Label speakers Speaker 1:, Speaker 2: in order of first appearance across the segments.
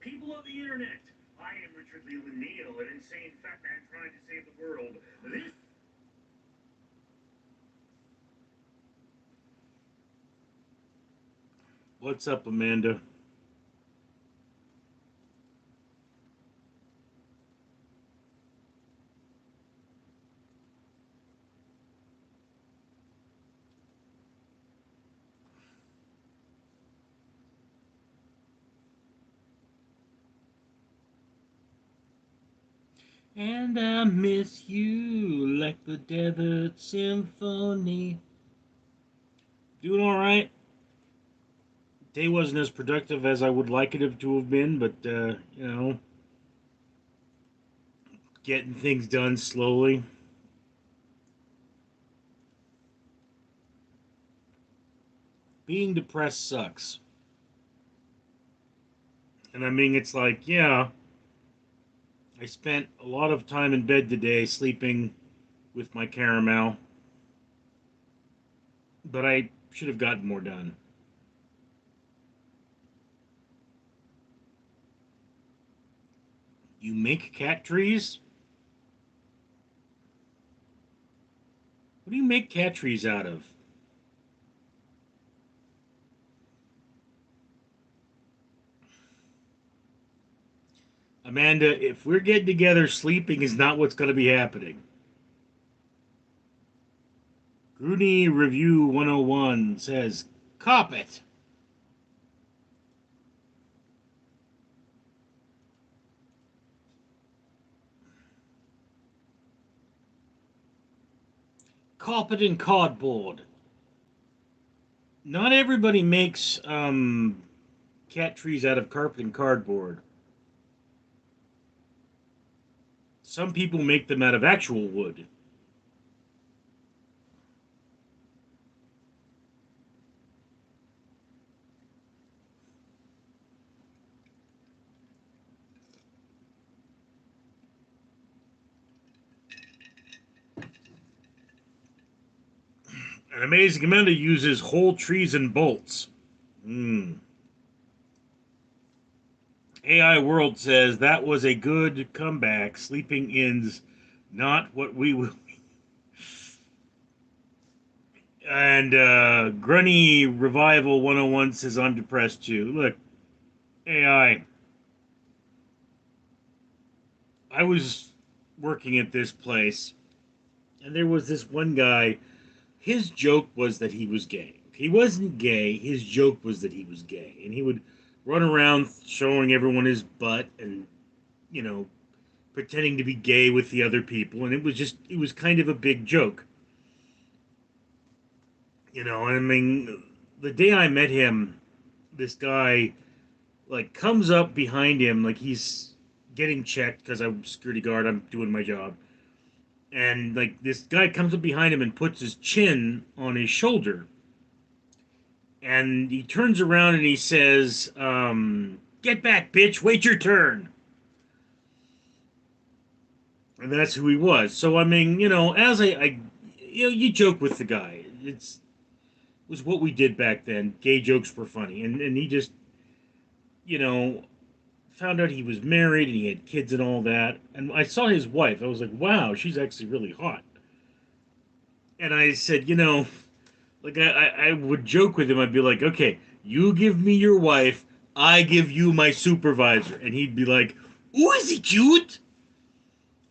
Speaker 1: People of the internet, I am Richard Leland Neal, an insane fat man trying to save the world. This
Speaker 2: What's up, Amanda? And I miss you like the Desert Symphony. Doing all right. Day wasn't as productive as I would like it to have been, but getting things done slowly. Being depressed sucks. And I mean, it's like, yeah, I spent a lot of time in bed today sleeping with my caramel, but I should have gotten more done. You make cat trees? What do you make cat trees out of? Amanda, if we're getting together, sleeping is not what's going to be happening. Grooney Review 101 says, Cop it. Carpet and cardboard. Not everybody makes cat trees out of carpet and cardboard. Some people make them out of actual wood. An amazing Amanda uses whole trees and bolts. AI World says that was a good comeback. Sleeping ins, not what we will. And Grunny Revival 101 says I'm depressed too. Look, AI. I was working at this place, and there was this one guy. His joke was that he was gay. He wasn't gay. His joke was that he was gay, and he would run around showing everyone his butt and you know pretending to be gay with the other people, and it was kind of a big joke. I mean, the day I met him, this guy like comes up behind him like he's getting checked because I'm a security guard. I'm doing my job, and like this guy comes up behind him and puts his chin on his shoulder, and he turns around and he says, "Get back, bitch! Wait your turn." And that's who he was. So I mean, as you joke with the guy. It was what we did back then. Gay jokes were funny, and he just you know found out he was married and he had kids and all that. And I saw his wife. I was like, wow, she's actually really hot. And I said, like I would joke with him. I'd be like, okay, you give me your wife, I give you my supervisor. And he'd be like, ooh, is he cute?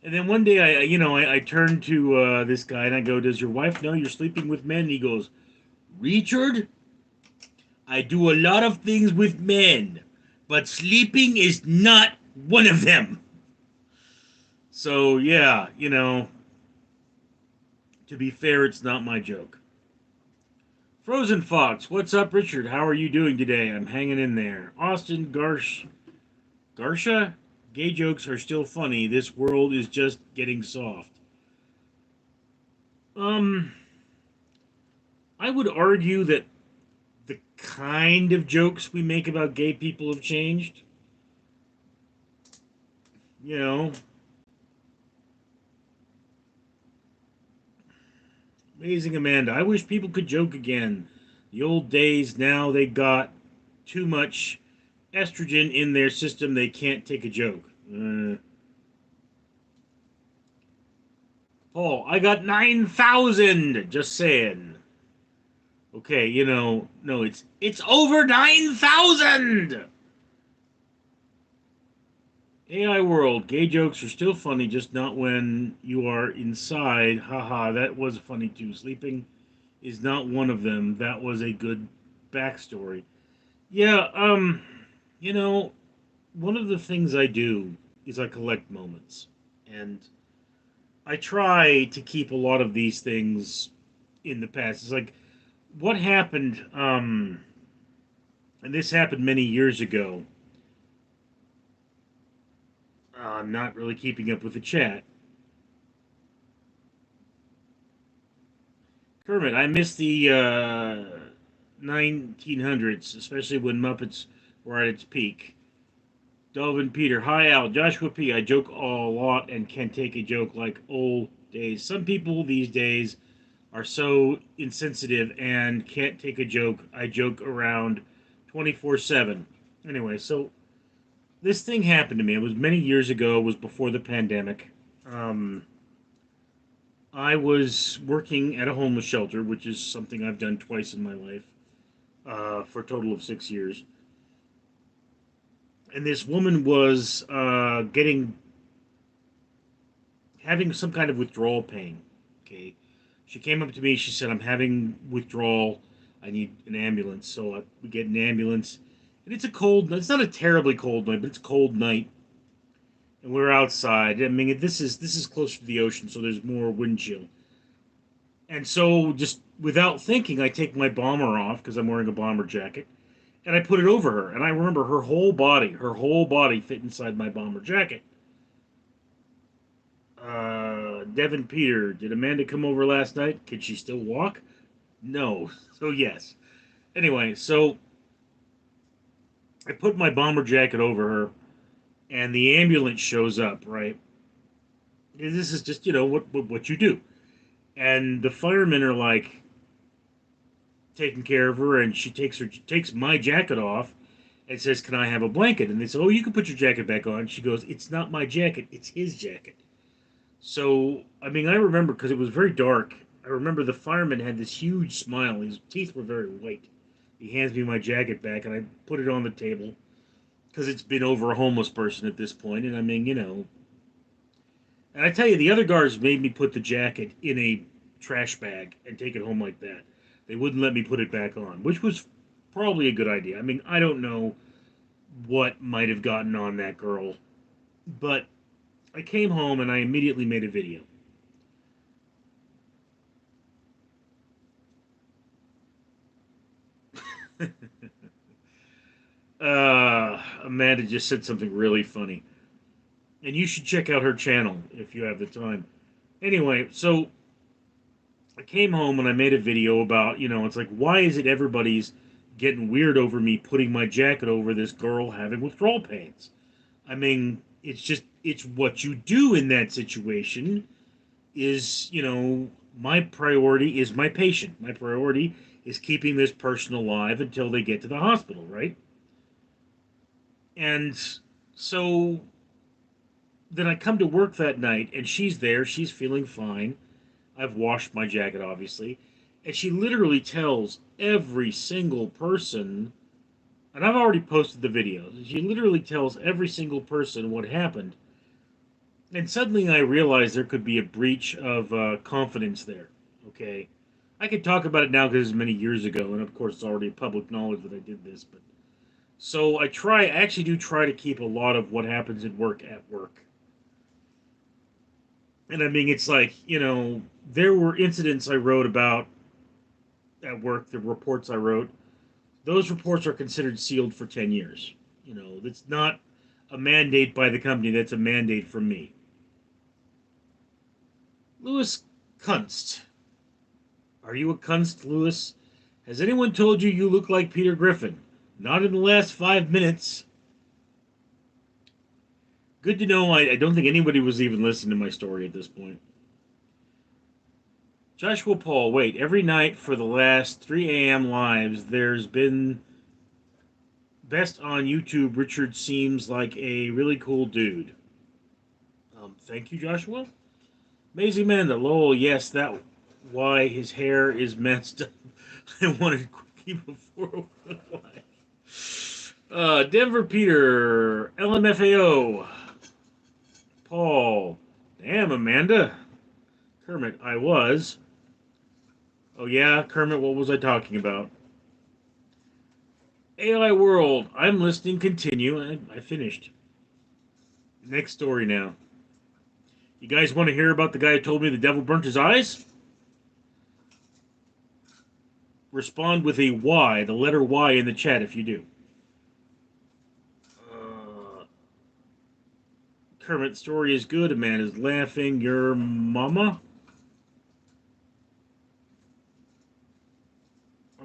Speaker 2: And then one day, I turned to this guy and I go, does your wife know you're sleeping with men? And he goes, Richard, I do a lot of things with men, but sleeping is not one of them. So, yeah, to be fair, it's not my joke. Frozen Fox, what's up, Richard? How are you doing today? I'm hanging in there. Austin Garsha? Gay jokes are still funny. This world is just getting soft. Um, I would argue that the kind of jokes we make about gay people have changed. You know, Amazing Amanda. I wish people could joke again. The old days, now they got too much estrogen in their system, they can't take a joke. Paul, I got 9,000. Just saying. Okay, no, it's over 9,000. AI world, gay jokes are still funny, just not when you are inside. Haha, that was funny too. Sleeping is not one of them. That was a good backstory. Yeah, you know, one of the things I do is I collect moments. And I try to keep a lot of these things in the past. It's like what happened, and this happened many years ago. I'm not really keeping up with the chat. Kermit, I miss the 1900s, especially when Muppets were at its peak. Delvin Peter, hi Al, Joshua P. I joke a lot and can take a joke like old days. Some people these days are so insensitive and can't take a joke. I joke around 24/7. Anyway, so this thing happened to me. It was many years ago. It was before the pandemic. Um, I was working at a homeless shelter, which is something I've done twice in my life, for a total of 6 years. And this woman was getting having some kind of withdrawal pain. Okay, she came up to me. She said, "I'm having withdrawal. I need an ambulance." So we get an ambulance, and it's a cold. It's not a terribly cold night, but it's a cold night, and we're outside. I mean, this is closer to the ocean, so there's more wind chill. And so, just without thinking, I take my bomber off because I'm wearing a bomber jacket, and I put it over her. And I remember her whole body fit inside my bomber jacket. Devin Peter, did Amanda come over last night? Can she still walk? No. So yes. Anyway, so I put my bomber jacket over her, and the ambulance shows up. Right. This is just what you do. And the firemen are like taking care of her, and she takes my jacket off, and says, "Can I have a blanket?" And they say, "Oh, you can put your jacket back on." She goes, "It's not my jacket. It's his jacket." So, I mean, I remember because it was very dark. I remember the fireman had this huge smile. His teeth were very white. He hands me my jacket back, and I put it on the table because it's been over a homeless person at this point. And I mean, and I tell you, the other guards made me put the jacket in a trash bag and take it home like that. They wouldn't let me put it back on, which was probably a good idea. I mean, I don't know what might have gotten on that girl, but I came home and I immediately made a video. Amanda just said something really funny. And you should check out her channel if you have the time. Anyway, so I came home and I made a video about, it's like, why is it everybody's getting weird over me putting my jacket over this girl having withdrawal pains? I mean, it's what you do in that situation is, my priority is my patient. My priority is keeping this person alive until they get to the hospital, right? And so then I come to work that night and she's there, she's feeling fine. I've washed my jacket, obviously. And she literally tells every single person, and I've already posted the videos, she literally tells every single person what happened. And suddenly I realized there could be a breach of confidence there. Okay. I could talk about it now because it's many years ago, and of course it's already public knowledge that I did this. But so I actually do try to keep a lot of what happens at work. And I mean, it's like, there were incidents I wrote about at work, the reports I wrote. Those reports are considered sealed for 10 years. That's not a mandate by the company, that's a mandate from me. Louis Kunst. Are you a Kunst, Louis? Has anyone told you you look like Peter Griffin? Not in the last 5 minutes. Good to know. I don't think anybody was even listening to my story at this point. Joshua Paul, wait, every night for the last 3 a.m. lives, there's been Best on YouTube. Richard seems like a really cool dude. Thank you, Joshua. Amazing Amanda. Lol, yes, that why his hair is messed up. I wanted quickie before. Why? Denver Peter. LMFAO. Paul. Damn, Amanda. Kermit, I was. Oh, yeah, Kermit, what was I talking about? AI World. I'm listening. Continue. I finished. Next story now. You guys want to hear about the guy who told me the devil burnt his eyes? Respond with a Y, the letter Y in the chat if you do. Uh, Kermit, story is good. A man is laughing. Your mama?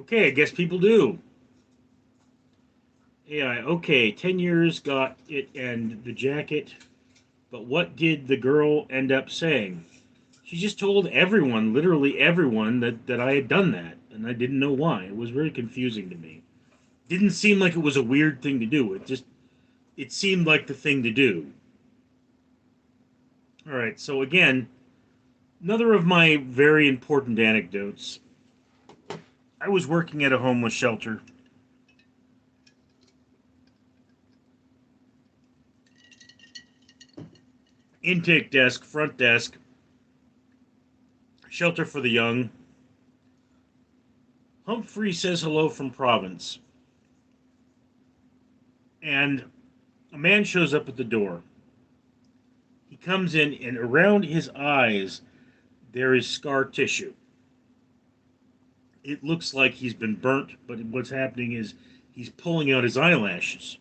Speaker 2: Okay, I guess people do. AI, okay, 10 years got it and the jacket. But what did the girl end up saying? She just told everyone, literally everyone, that I had done that. And I didn't know why. It was very confusing to me. Didn't seem like it was a weird thing to do. It seemed like the thing to do. All right, so again, another of my very important anecdotes. I was working at a homeless shelter. Intake desk, front desk, shelter for the young. Humphrey says hello from Province. And a man shows up at the door. He comes in, and around his eyes, there is scar tissue. It looks like he's been burnt, but what's happening is he's pulling out his eyelashes.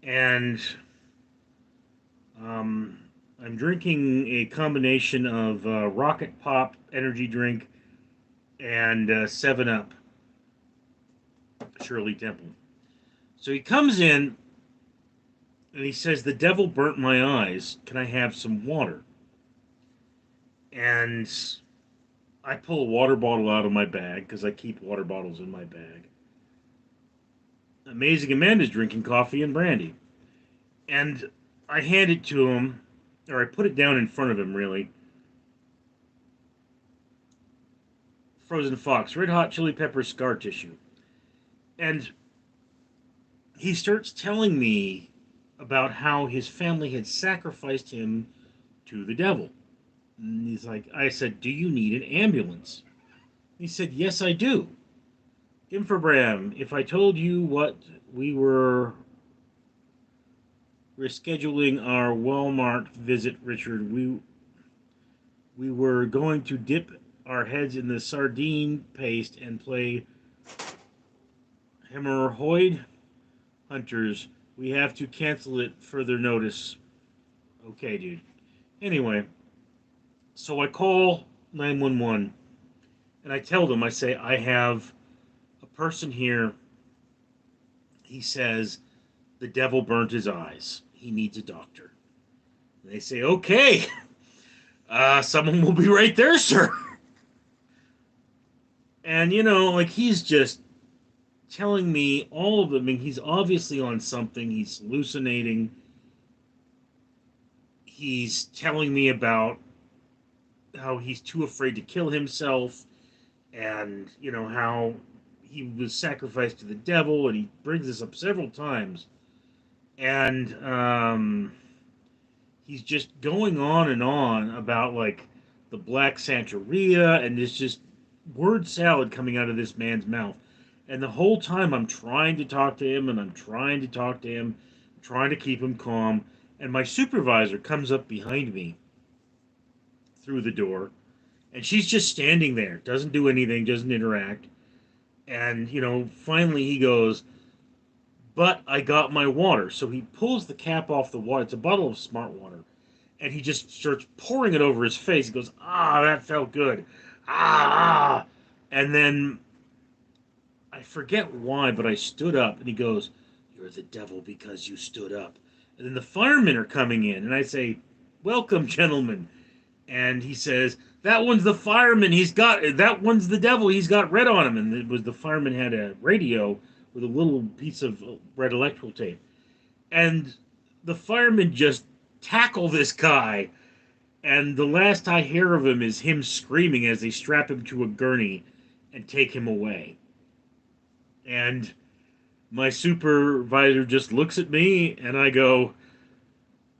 Speaker 2: And I'm drinking a combination of Rocket Pop energy drink and 7 Up, Shirley Temple. So he comes in and he says, "The devil burnt my eyes. Can I have some water?" And I pull a water bottle out of my bag because I keep water bottles in my bag. Amazing Amanda's drinking coffee and brandy. And I hand it to him, or I put it down in front of him, really. Frozen Fox, Red Hot Chili Pepper scar tissue. And he starts telling me about how his family had sacrificed him to the devil. And he's like, I said, "Do you need an ambulance?" He said, "Yes, I do." Infobram, if I told you what we were rescheduling our Walmart visit, Richard, we were going to dip our heads in the sardine paste and play hemorrhoid hunters. We have to cancel it. Further notice. Okay, dude. Anyway, so I call 911 and I tell them, I say, I have a person here. He says the devil burnt his eyes. He needs a doctor. And they say, okay, someone will be right there, sir. And, like he's just telling me all of them. I mean, he's obviously on something. He's hallucinating. He's telling me about how he's too afraid to kill himself and, how he was sacrificed to the devil. And he brings this up several times. And he's just going on about, like, the Black Santeria, and there's just word salad coming out of this man's mouth. And the whole time I'm trying to talk to him, and I'm trying to talk to him, trying to keep him calm. And my supervisor comes up behind me through the door, and she's just standing there, doesn't do anything, doesn't interact. And, finally he goes, "But I got my water." So he pulls the cap off the water. It's a bottle of Smart Water. And he just starts pouring it over his face. He goes, "Ah, that felt good. Ah, ah." And then I forget why, but I stood up, and he goes, "You're the devil because you stood up." And then the firemen are coming in, and I say, "Welcome, gentlemen." And he says, "That one's the fireman. That one's the devil. He's got red on him." And it was the fireman had a radio with a little piece of red electrical tape. And the firemen just tackle this guy. And the last I hear of him is him screaming as they strap him to a gurney and take him away. And my supervisor just looks at me, and I go,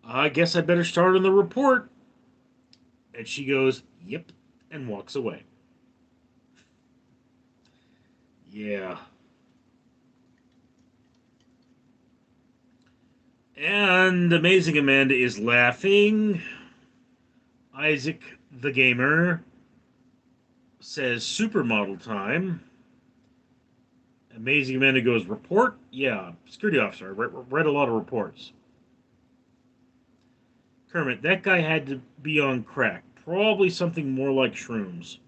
Speaker 2: I guess I better start on the report. And she goes, yep, and walks away. Yeah. And Amazing Amanda is laughing. Isaac the Gamer says supermodel time. Amazing Amanda goes, report? Yeah, security officer. I read a lot of reports. Kermit, that guy had to be on crack. Probably something more like shrooms.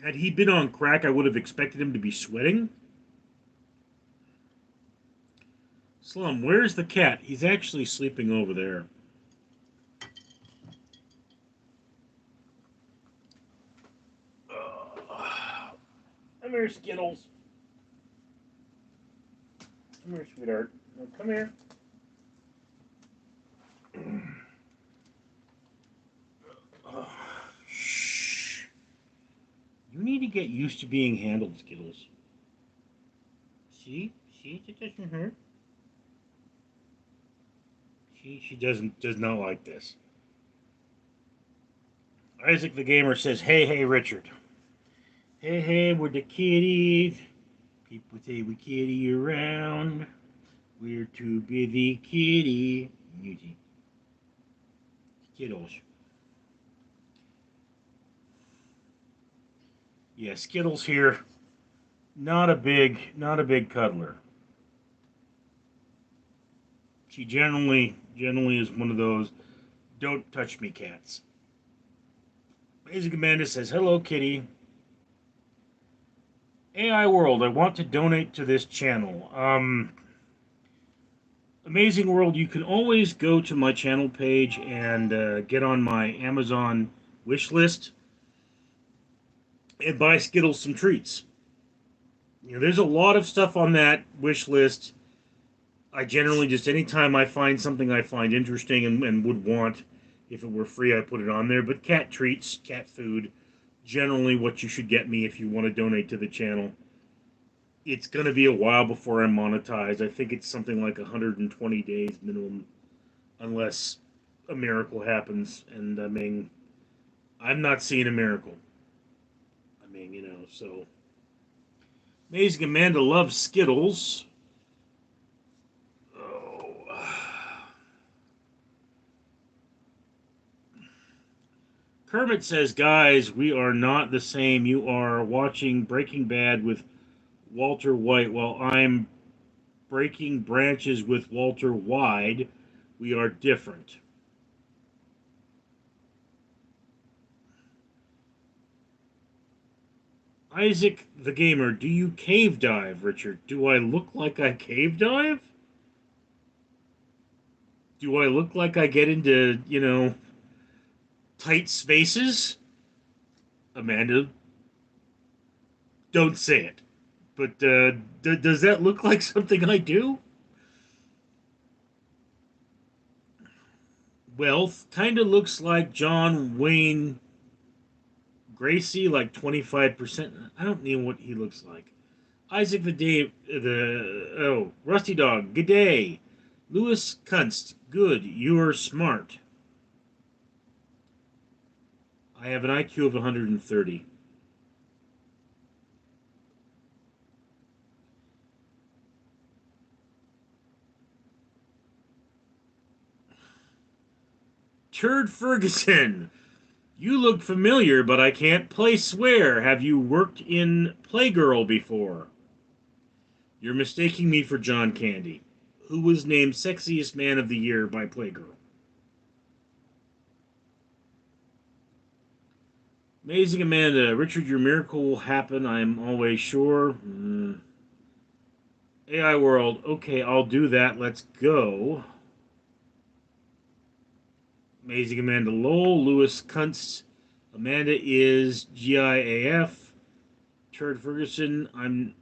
Speaker 2: Had he been on crack, I would have expected him to be sweating. Slum, where's the cat? He's actually sleeping over there. Come here, Skittles. Come here, sweetheart. No, come here. Shh. You need to get used to being handled, Skittles. See? See? It doesn't hurt. She does not like this. Isaac the Gamer says, hey, hey, Richard. Hey, hey, we're the kitties. People say we kitty around. We're too busy kitty. Music. Skittles. Yeah, Skittles here. Not a big cuddler. She generally is one of those don't touch me cats. Basic Amanda says, hello, kitty. AI World, I want to donate to this channel. Amazing World, you can always go to my channel page and get on my Amazon wish list and buy Skittles some treats. You know, there's a lot of stuff on that wish list. I generally just, anytime I find something I find interesting and would want, if it were free, I put it on there. But cat treats, cat food, generally what you should get me if you want to donate to the channel. It's going to be a while before I'm monetized. I think it's something like 120 days minimum, unless a miracle happens. And I mean, I'm not seeing a miracle. I mean, you know, so. Amazing Amanda loves Skittles. Kermit says, guys, we are not the same. You are watching Breaking Bad with Walter White while I'm breaking branches with Walter Wide. We are different. Isaac the Gamer, do you cave dive, Richard? Do I look like I cave dive? Do I look like I get into, you know, tight spaces? Amanda, don't say it. But does that look like something I do? Well, kind of looks like John Wayne Gracie, like 25%. I don't know what he looks like. Isaac Rusty Dog, good day. Louis Kunst, good, you're smart. I have an IQ of 130. Turd Ferguson, you look familiar, but I can't place swear. Have you worked in Playgirl before? You're mistaking me for John Candy, who was named Sexiest Man of the Year by Playgirl. Amazing Amanda, Richard, your miracle will happen, I'm always sure. AI World, okay, I'll do that, let's go. Amazing Amanda Lowell, Louis Kuntz, Amanda is GIAF. Turd Ferguson, I'm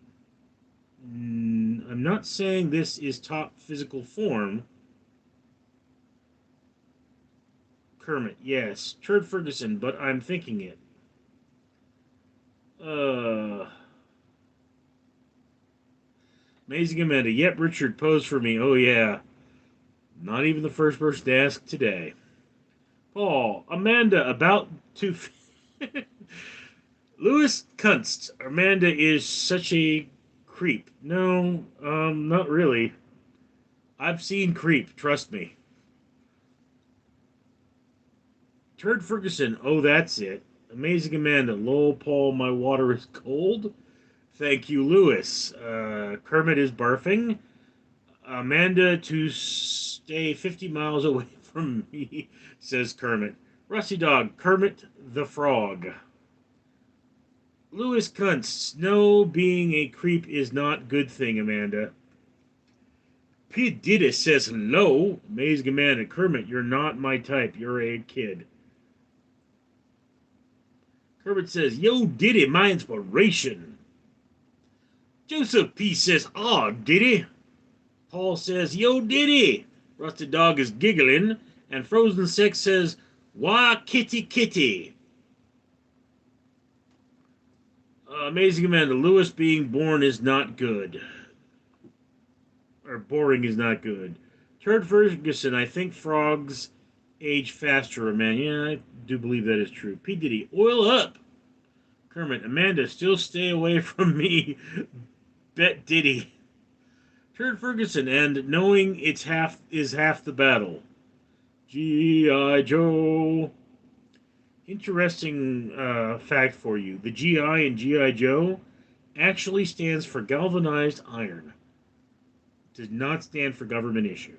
Speaker 2: not saying this is top physical form. Kermit, yes. Turd Ferguson, but I'm thinking it. Uh, Amazing Amanda. Yep, Richard posed for me. Oh, yeah. Not even the first person to ask today. Paul, Amanda, about to. Louis Kunst. Amanda is such a creep. No, not really. I've seen creep, trust me. Turd Ferguson. Oh, that's it. Amazing Amanda. Lol, Paul, my water is cold. Thank you, Lewis. Kermit is barfing. Amanda to stay 50 miles away from me, says Kermit. Rusty Dog, Kermit the Frog. Lewis Kunst, no, being a creep is not good thing, Amanda. Pete Didis says hello. Amazing Amanda, Kermit, you're not my type. You're a kid. Kermit says, yo, Diddy, my inspiration. Joseph P says, aw, Diddy. Paul says, yo, Diddy. Rusted Dog is giggling. And Frozen Six says, why, kitty, kitty. Amazing Amanda, Lewis being born is not good. Or boring is not good. Turd Ferguson, I think frogs age faster, Amanda. Yeah, I do believe that is true. P. Diddy, oil up. Kermit, Amanda, still stay away from me. Bet Diddy. Turd Ferguson, and knowing it's half is half the battle. G.I. Joe. Interesting fact for you. The GI in G.I. Joe actually stands for galvanized iron. Does not stand for government issue.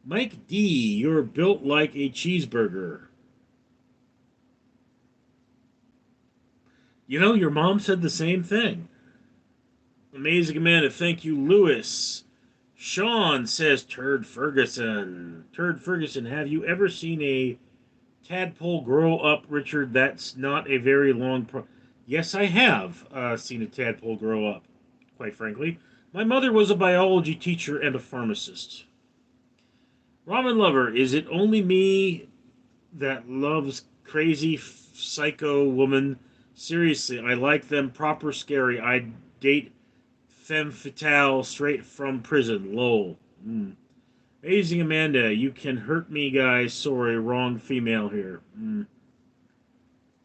Speaker 2: Mike D, you're built like a cheeseburger. You know, your mom said the same thing. Amazing Amanda, thank you, Lewis. Sean says, Turd Ferguson. Turd Ferguson, have you ever seen a tadpole grow up, Richard? That's not a very long Yes, I have seen a tadpole grow up, quite frankly. My mother was a biology teacher and a pharmacist. Ramen Lover, is it only me that loves crazy psycho woman? Seriously, I like them proper scary. I'd date femme fatale straight from prison. Lol. Mm. Amazing Amanda, you can hurt me, guys. Sorry, wrong female here. Mm.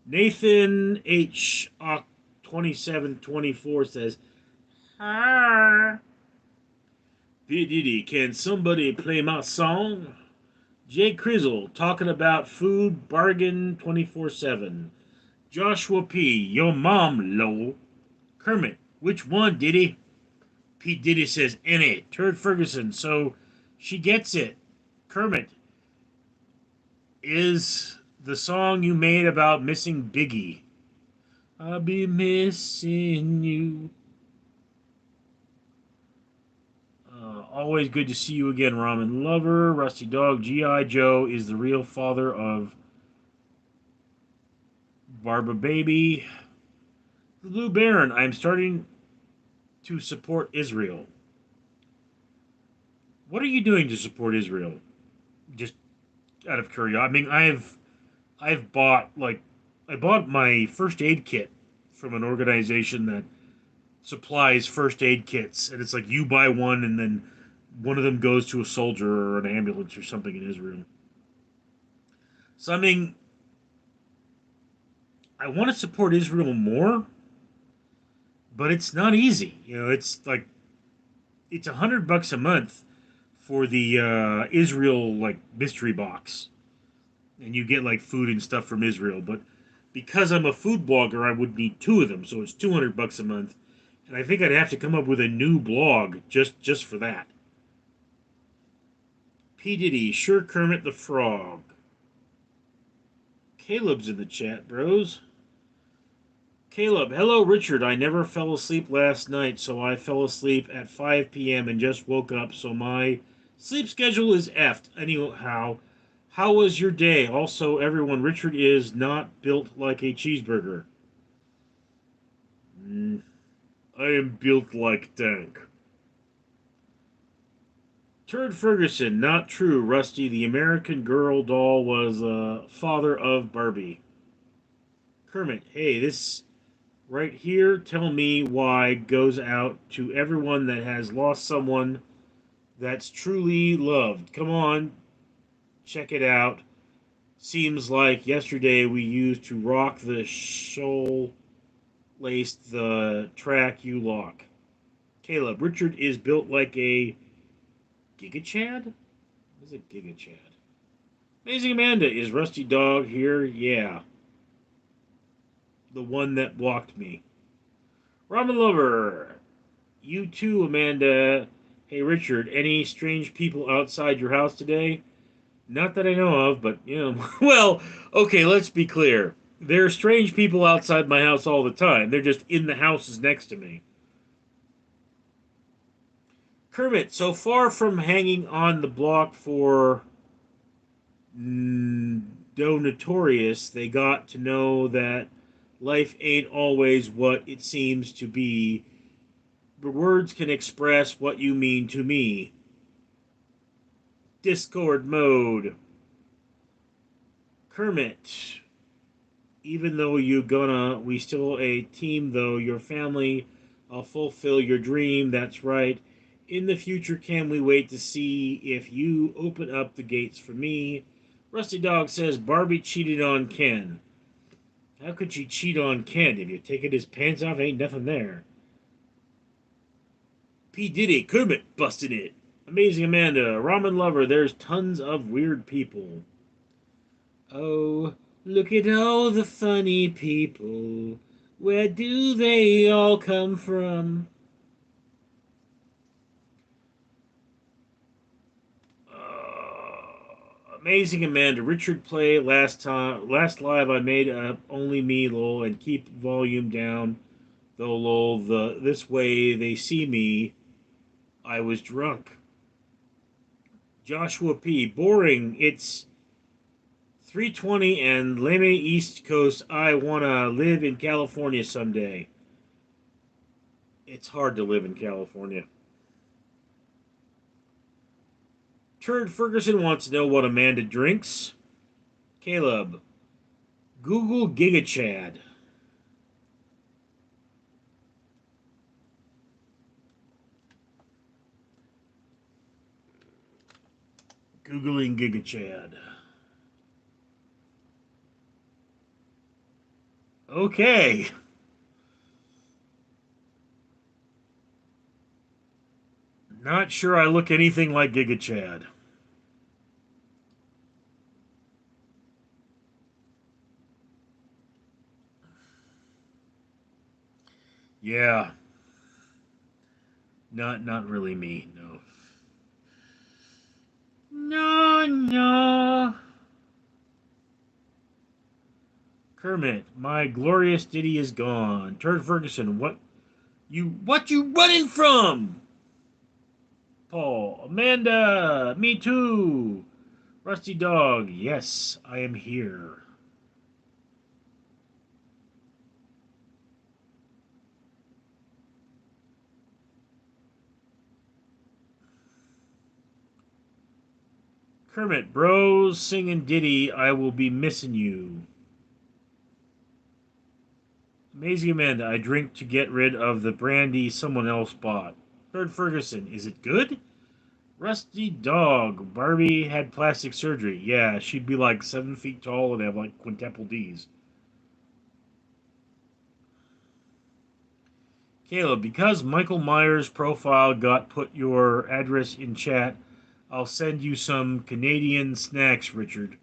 Speaker 2: Nathan H. 2724 says, ah. P. Diddy, can somebody play my song? Jay Crizzle, talking about food, bargain 24/7. Joshua P., your mom, lol. Kermit, which one, Diddy? P. Diddy says, any. Turd Ferguson, so she gets it. Kermit, is the song you made about missing Biggie. I'll be missing you. Always good to see you again, Ramen Lover. Rusty Dog, G.I. Joe is the real father of Barba Baby. The Blue Baron, I'm starting to support Israel. What are you doing to support Israel? Just out of curiosity. I mean, I've bought I bought my first aid kit from an organization that supplies first aid kits, and it's like you buy one and then one of them goes to a soldier or an ambulance or something in Israel. So I mean, I want to support Israel more, but it's not easy. You know, it's like it's $100 a month for the Israel like mystery box, and you get like food and stuff from Israel. But because I'm a food blogger, I would need two of them, so it's $200 a month, and I think I'd have to come up with a new blog just for that. P Diddy, sure Kermit the Frog. Caleb's in the chat, bros. Caleb, hello Richard. I never fell asleep last night, so I fell asleep at 5 p.m. and just woke up, so my Sleep schedule is effed. Anyhow, how was your day? Also, everyone, Richard is not built like a cheeseburger. Mm, I am built like tank. Turd Ferguson, not true. Rusty, the American Girl doll was father of Barbie. Kermit, hey, this right here, tell me why goes out to everyone that has lost someone that's truly loved. Come on, check it out. Seems like yesterday we used to rock the shoal laced the track you lock. Caleb, Richard is built like a Giga Chad? What is a Giga Chad? Amazing Amanda, is Rusty Dog here? Yeah. The one that blocked me. Ramen Lover, you too, Amanda. Hey, Richard, any strange people outside your house today? Not that I know of, but, you know. Well, okay, let's be clear. There are strange people outside my house all the time. They're just in the houses next to me. Kermit, so far from hanging on the block for Notorious, they got to know that life ain't always what it seems to be. The words can express what you mean to me. Discord mode. Kermit, even though we still a team though, your family, I'll fulfill your dream, that's right. In the future, can we wait to see if you open up the gates for me? Rusty Dog says Barbie cheated on Ken. How could she cheat on Ken? If you taken his pants off, ain't nothing there. P. Diddy, Kermit busted it. Amazing Amanda, Ramen Lover, there's tons of weird people. Oh, look at all the funny people. Where do they all come from? Amazing Amanda, Richard play last live I made up only me lol and keep volume down though lol this way they see me I was drunk. Joshua P. Boring. It's 3:20 and Leme East Coast. I wanna live in California someday. It's hard to live in California. Turd Ferguson wants to know what Amanda drinks. Caleb. Google Giga Chad. Googling Giga Chad. Okay. Not sure I look anything like Giga Chad. Yeah. Not really me, no. No, no. Kermit, my glorious ditty is gone. Turd Ferguson, what you running from? Paul, Amanda, me too. Rusty Dog, yes, I am here. Kermit, bros, singing ditty, I will be missing you. Amazing Amanda, I drink to get rid of the brandy someone else bought. Turd Ferguson, is it good? Rusty Dog, Barbie had plastic surgery. Yeah, she'd be like 7 feet tall and have like quintuple D's. Caleb, because Michael Myers' profile got put your address in chat, I'll send you some Canadian snacks, Richard.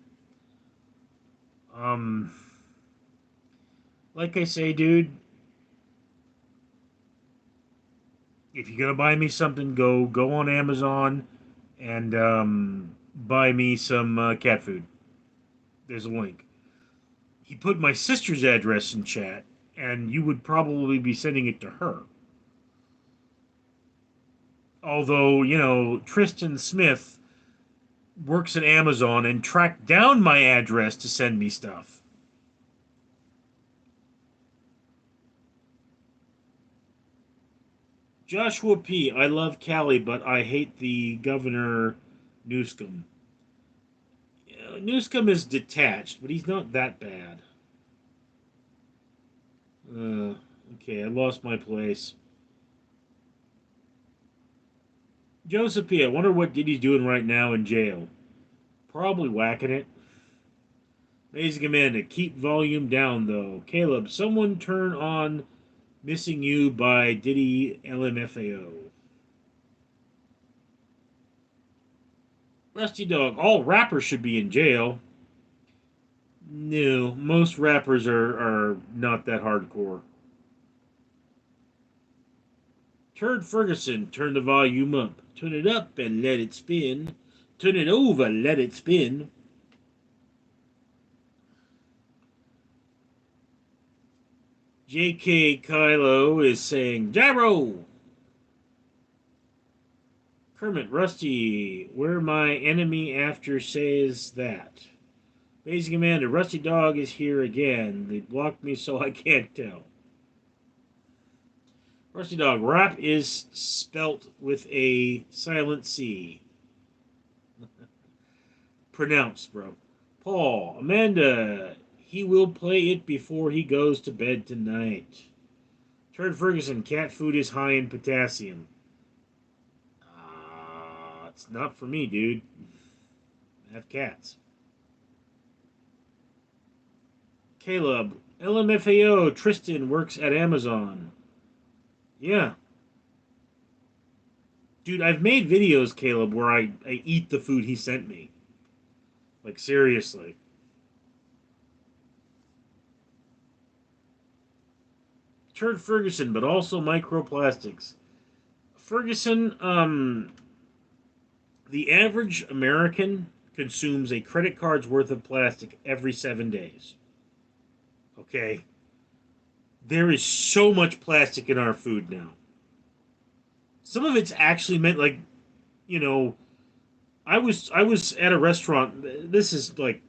Speaker 2: Um, like I say, dude, if you're gonna buy me something, go on Amazon and buy me some cat food. There's a link. He put my sister's address in chat, and you would probably be sending it to her. Although, Tristan Smith works at Amazon and tracked down my address to send me stuff. Joshua P. I love Cali, but I hate the governor Newscomb. Newscomb is detached, but he's not that bad. Uh, okay, I lost my place. Joseph P. I wonder what Diddy's doing right now in jail. Probably whacking it. Amazing Amanda, keep volume down though. Caleb, someone turn on Missing You by Diddy LMFAO. Rusty Dog, all rappers should be in jail. No, most rappers are not that hardcore. Turd Ferguson, turn the volume up. Turn it up and let it spin. Turn it over, let it spin. J.K. Kylo is saying, Gyro! Kermit, Rusty, where my enemy after says that. Basic Commander, Rusty Dog is here again. They blocked me so I can't tell. Rusty Dog, rap is spelt with a silent C. Pronounced, bro. Paul, Amanda, he will play it before he goes to bed tonight. Turd Ferguson, cat food is high in potassium. It's not for me, dude. I have cats. Caleb, LMFAO, Tristan works at Amazon. Yeah. Dude, I've made videos, Caleb, where I eat the food he sent me. Like, seriously. Turd Ferguson, but also microplastics. Ferguson, the average American consumes a credit card's worth of plastic every 7 days. Okay? There is so much plastic in our food now. Some of it's actually meant like, you know, I was at a restaurant. This is like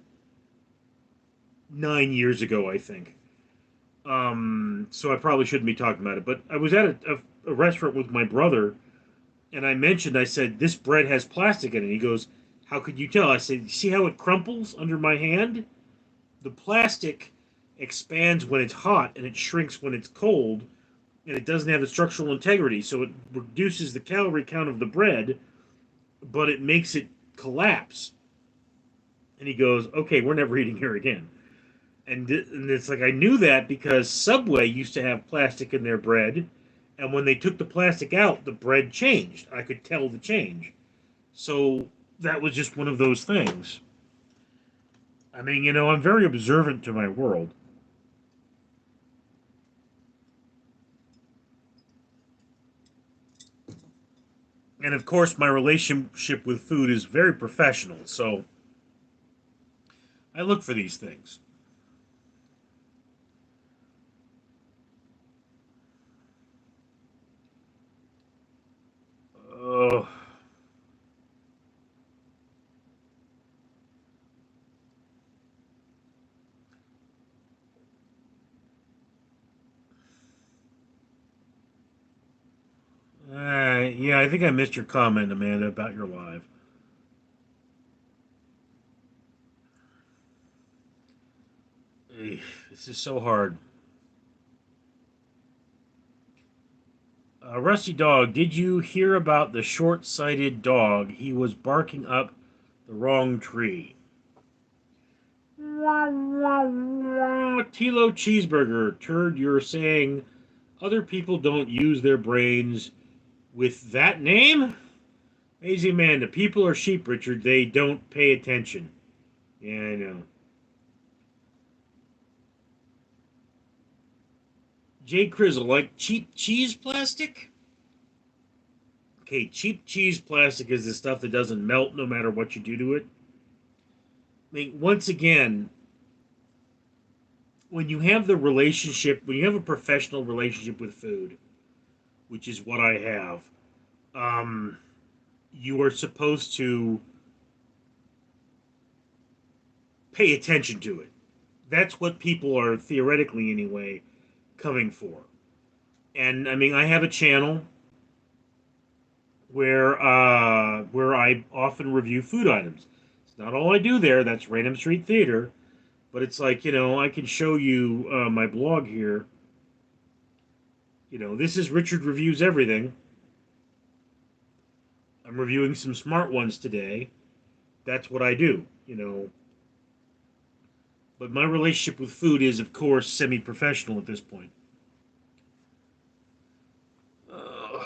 Speaker 2: 9 years ago, I think. So I probably shouldn't be talking about it. But I was at a restaurant with my brother, and I said, this bread has plastic in it. He goes, how could you tell? I said, see how it crumples under my hand? The plastic expands when it's hot and it shrinks when it's cold, and it doesn't have the structural integrity. So it reduces the calorie count of the bread, but it makes it collapse. And he goes, okay, we're never eating here again. And it's like I knew that because Subway used to have plastic in their bread, and when they took the plastic out, the bread changed. I could tell the change. So that was just one of those things. I mean, I'm very observant to my world. And of course, my relationship with food is very professional, so I look for these things. Oh, yeah, I think I missed your comment, Amanda, about your live. This is so hard. Rusty Dog, did you hear about the short sighted dog? He was barking up the wrong tree. Tilo Cheeseburger, turd, you're saying other people don't use their brains with that name? Lazy man, the people are sheep, Richard. They don't pay attention. Yeah, I know. Jay Crizzle, like cheap cheese plastic? Okay, cheap cheese plastic is the stuff that doesn't melt no matter what you do to it. I mean, once again, when you have a professional relationship with food, which is what I have, um, you are supposed to pay attention to it. That's what people are theoretically, anyway, coming for. And I mean, I have a channel where I often review food items. It's not all I do there. That's Random Street Theater, but it's like, I can show you my blog here. This is Richard Reviews Everything. I'm reviewing some smart ones today. That's what I do. But my relationship with food is, of course, semi-professional at this point. Uh,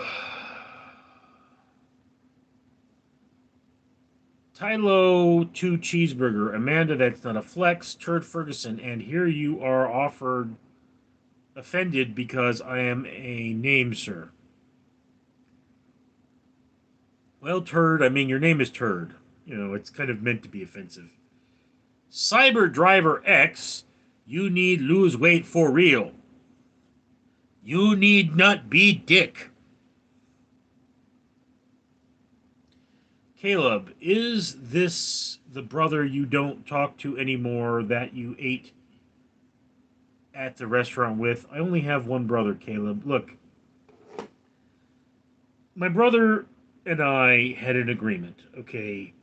Speaker 2: Tylo 2 cheeseburger. Amanda, that's not a flex. Turd Ferguson. And here you are offended because I am a name, sir. Well, Turd, I mean, your name is Turd. It's kind of meant to be offensive. Cyber Driver X, you need lose weight for real. You need not be dick. Caleb, is this the brother you don't talk to anymore that you ate at the restaurant with? I only have one brother, Caleb. Look, my brother and I had an agreement, okay?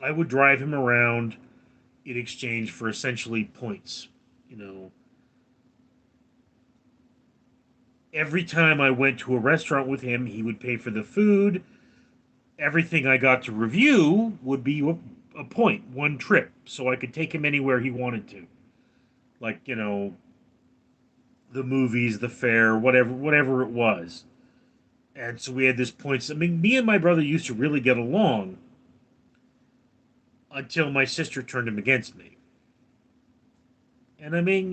Speaker 2: I would drive him around in exchange for essentially points. You know, every time I went to a restaurant with him, he would pay for the food. Everything I got to review would be a point, one trip, so I could take him anywhere he wanted to. Like, the movies, the fair, whatever it was. And so we had this points. I mean, me and my brother used to really get along until my sister turned him against me. And I mean,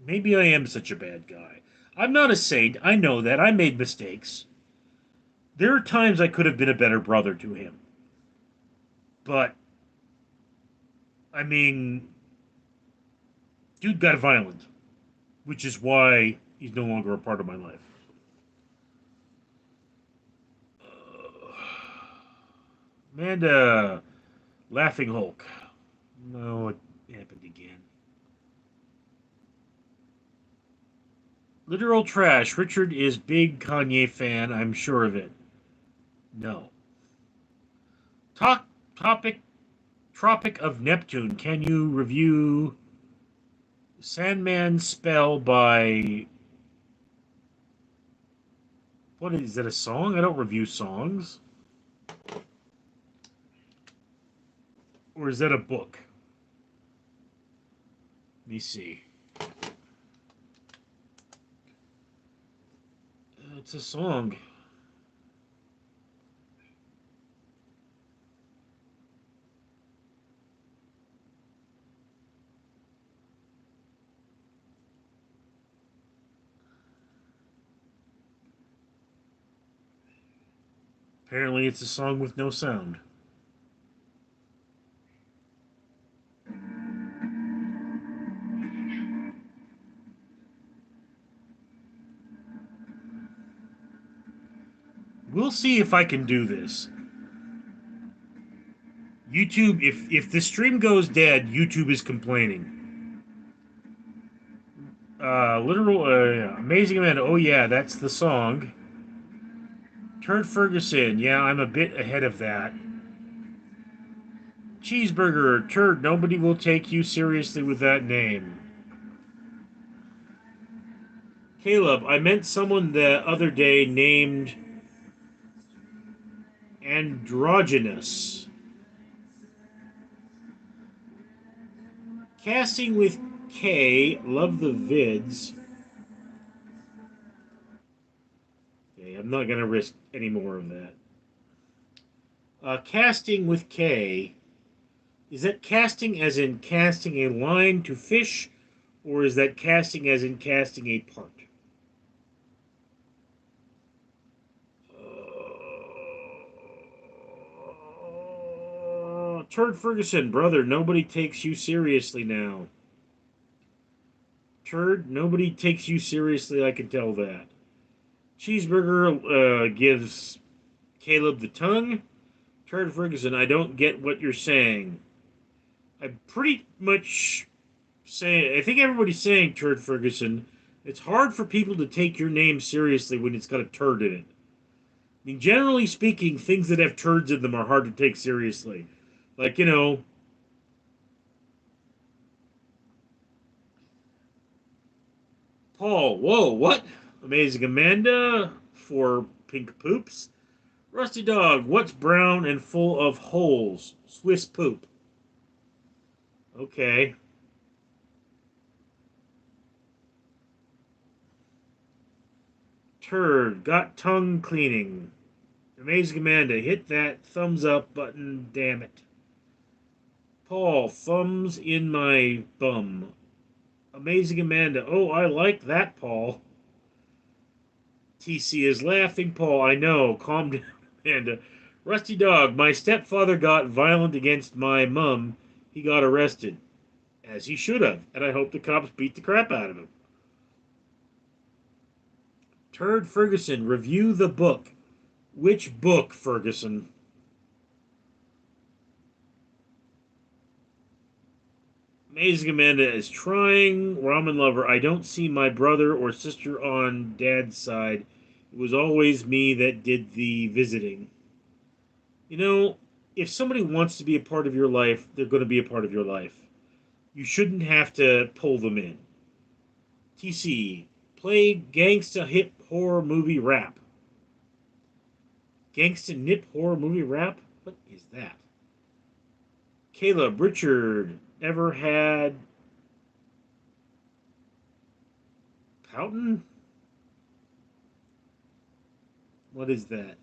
Speaker 2: maybe I am such a bad guy. I'm not a saint. I know that. I made mistakes. There are times I could have been a better brother to him. But, I mean, dude got violent, which is why he's no longer a part of my life. Amanda, Laughing Hulk. No, it happened again. Literal trash. Richard is big Kanye fan. I'm sure of it. No. Talk topic. Tropic of Neptune. Can you review Sandman Spell by? What is that? A song? I don't review songs. Or is that a book? Let me see. It's a song. Apparently, it's a song with no sound. We'll see if I can do this. YouTube, if the stream goes dead, YouTube is complaining. Literal, Amazing Amanda. Oh yeah, that's the song. Turd Ferguson. Yeah, I'm a bit ahead of that. Cheeseburger. Turd. Nobody will take you seriously with that name. Caleb, I meant someone the other day named Androgynous. Casting with K. Love the vids. Okay, I'm not going to risk any more of that. Casting with K. Is that casting as in casting a line to fish, or is that casting as in casting a part? Turd Ferguson, brother, nobody takes you seriously now. Turd, nobody takes you seriously, I can tell that. Cheeseburger gives Caleb the tongue. Turd Ferguson, I don't get what you're saying. I'm pretty much saying, I think everybody's saying Turd Ferguson. It's hard for people to take your name seriously when it's got a turd in it. I mean, generally speaking, things that have turds in them are hard to take seriously. Like, Paul, whoa, what? Amazing Amanda for pink poops. Rusty Dog, what's brown and full of holes? Swiss poop. Okay. Turd, got tongue cleaning. Amazing Amanda, hit that thumbs up button, damn it. Paul, thumbs in my bum. Amazing Amanda, oh, I like that, Paul. TC is laughing, Paul, I know. Calm down, Amanda. Rusty Dog, my stepfather got violent against my mum. He got arrested. As he should have, and I hope the cops beat the crap out of him. Turd Ferguson, review the book. Which book, Ferguson? Amazing Amanda is trying. Ramen Lover, I don't see my brother or sister on dad's side. It was always me that did the visiting. You know, if somebody wants to be a part of your life, they're going to be a part of your life. You shouldn't have to pull them in. TC, play gangsta hip horror movie rap. Gangsta nip horror movie rap? What is that? Caleb, Richard, ever had Poughton? What is that?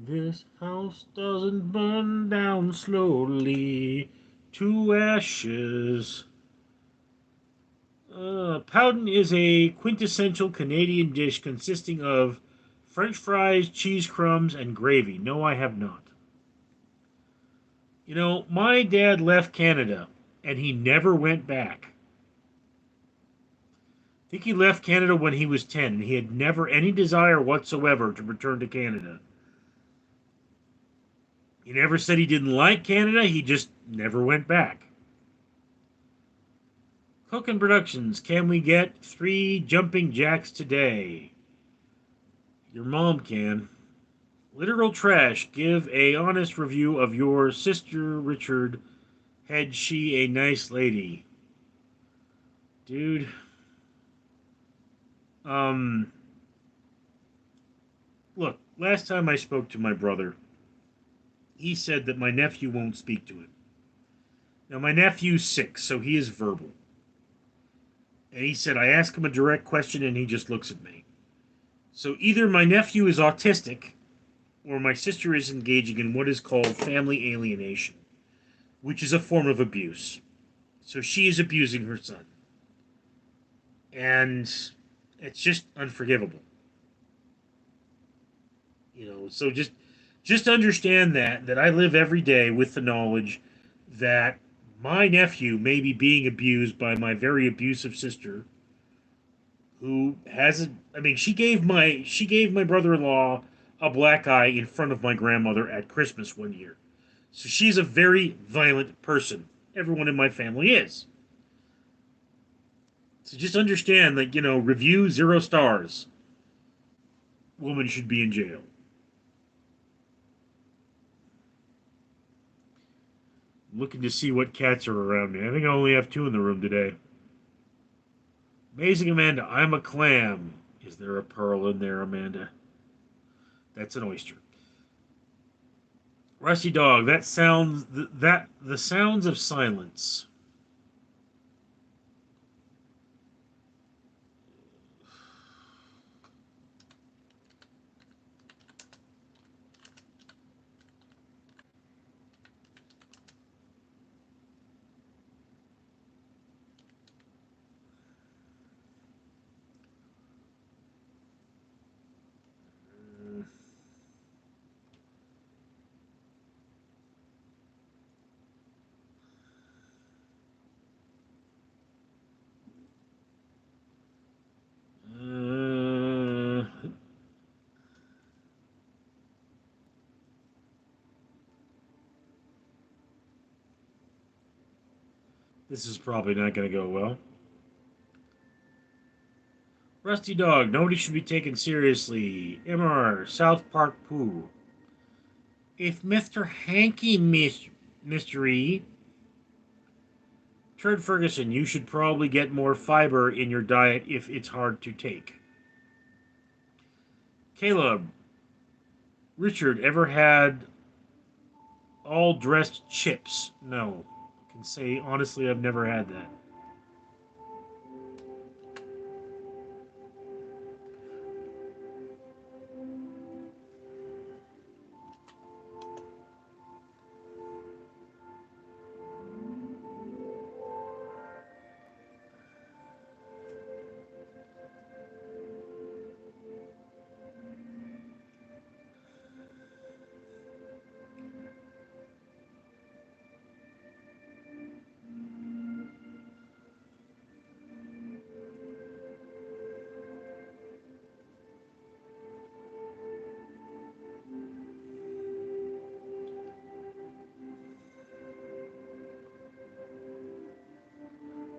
Speaker 2: This house doesn't burn down slowly to ashes. Poughton is a quintessential Canadian dish consisting of French fries, cheese crumbs, and gravy. No, I have not. You know, my dad left Canada and he never went back. I think he left Canada when he was 10 and he had never any desire whatsoever to return to Canada. He never said he didn't like Canada, he just never went back. Cookin' Productions, can we get 3 jumping jacks today? Your mom can. Literal Trash, give a honest review of your sister Richard. Had she a nice lady? Dude, um, look, last time I spoke to my brother, he said that my nephew won't speak to him. Now, my nephew's 6, so he is verbal. And he said, I ask him a direct question and he just looks at me. So either my nephew is autistic or my sister is engaging in what is called family alienation, which is a form of abuse. So she is abusing her son. And it's just unforgivable. So just understand that I live every day with the knowledge that my nephew may be being abused by my very abusive sister who has a I mean she gave my brother-in-law a black eye in front of my grandmother at Christmas one year. So she's a very violent person. Everyone in my family is. So just understand that, review 0 stars. Woman should be in jail. I'm looking to see what cats are around me. I think I only have 2 in the room today. Amazing Amanda, I'm a clam. Is there a pearl in there, Amanda? That's an oyster. Rusty Dog, that sounds that the sounds of silence. This is probably not going to go well. Rusty Dog, nobody should be taken seriously. MR, South Park Pooh. If Mr. Hanky Mystery. Turd Ferguson, you should probably get more fiber in your diet if it's hard to take. Caleb, Richard, ever had all dressed chips? No. I can say honestly, I've never had that.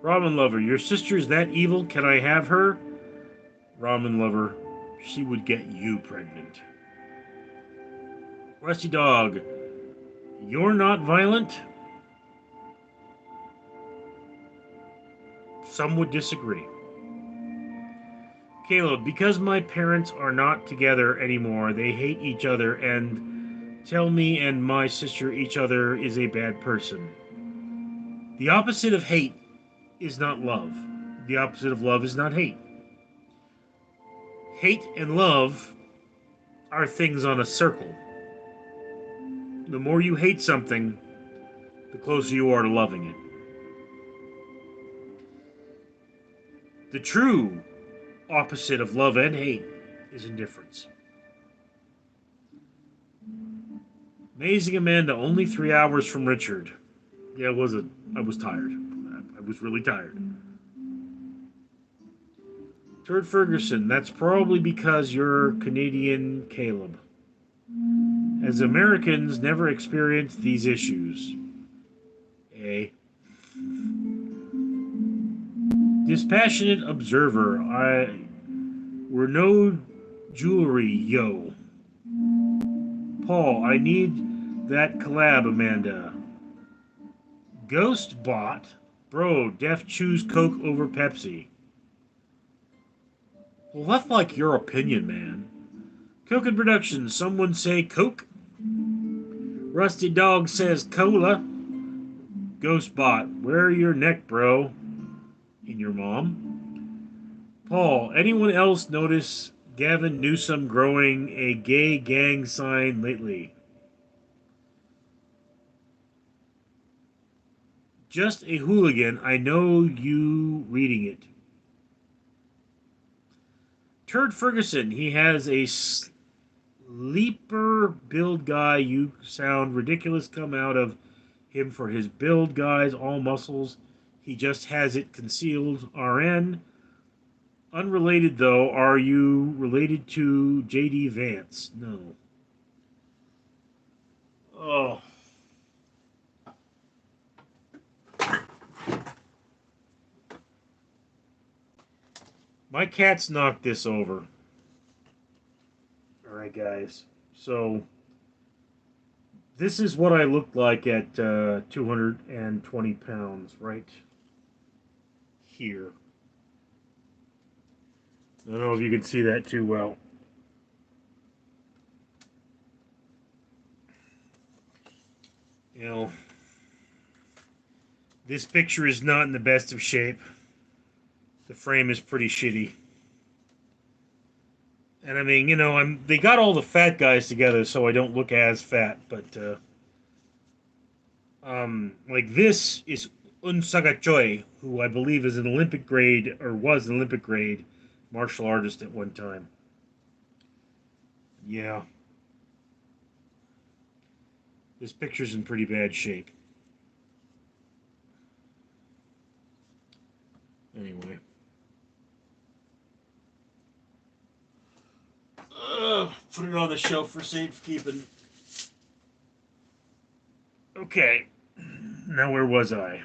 Speaker 2: Ramen Lover, your sister's that evil? Can I have her? Ramen Lover, she would get you pregnant. Rusty Dog, you're not violent? Some would disagree. Caleb, because my parents are not together anymore, they hate each other and tell me and my sister each other is a bad person. The opposite of hate is not love. The opposite of love is not hate. Hate and love are things on a circle. The more you hate something, the closer you are to loving it. The true opposite of love and hate is indifference. Amazing Amanda, only 3 hours from Richard. Yeah, I was tired. I was really tired. Turd Ferguson, that's probably because you're Canadian, Caleb. As Americans never experienced these issues. A dispassionate observer, we're no jewelry, yo. Paul, I need that collab, Amanda. Ghost bot? Bro, Def choose Coke over Pepsi. Well, that's like your opinion, man. Coke in production, someone say Coke? Rusty Dog says Cola. Ghost bot, wear your neck, bro. And your mom? Paul, anyone else notice Gavin Newsom growing a gay gang sign lately? Just a hooligan. I know you reading it. Turd Ferguson. He has a sleeper build guy. You sound ridiculous. Come out of him for his build guys, all muscles. He just has it concealed. RN. Unrelated though. Are you related to JD Vance? No. Oh. My cat's knocked this over. Alright, guys. So, this is what I looked like at 220 pounds, right here. I don't know if you can see that too well. You know, this picture is not in the best of shape. The frame is pretty shitty. And I mean, they got all the fat guys together so I don't look as fat, but like this is Unsaga Choi, who I believe is an Olympic grade or was an Olympic grade martial artist at one time. Yeah. This picture's in pretty bad shape. Anyway. Put it on the shelf for safekeeping. Okay. Now where was I?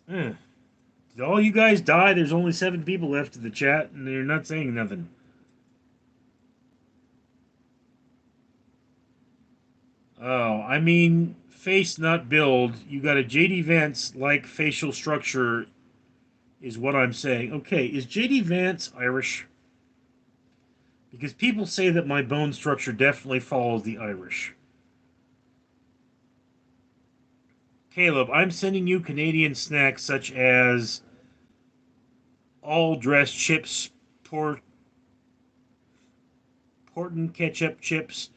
Speaker 2: Eh. Did all you guys die? There's only 7 people left in the chat, and they're not saying nothing. Oh, I mean, face not build. You got a JD Vance like facial structure, is what I'm saying. Okay, is JD Vance Irish? Because people say that my bone structure definitely follows the Irish. Caleb, I'm sending you Canadian snacks such as all dressed chips, Porton ketchup chips,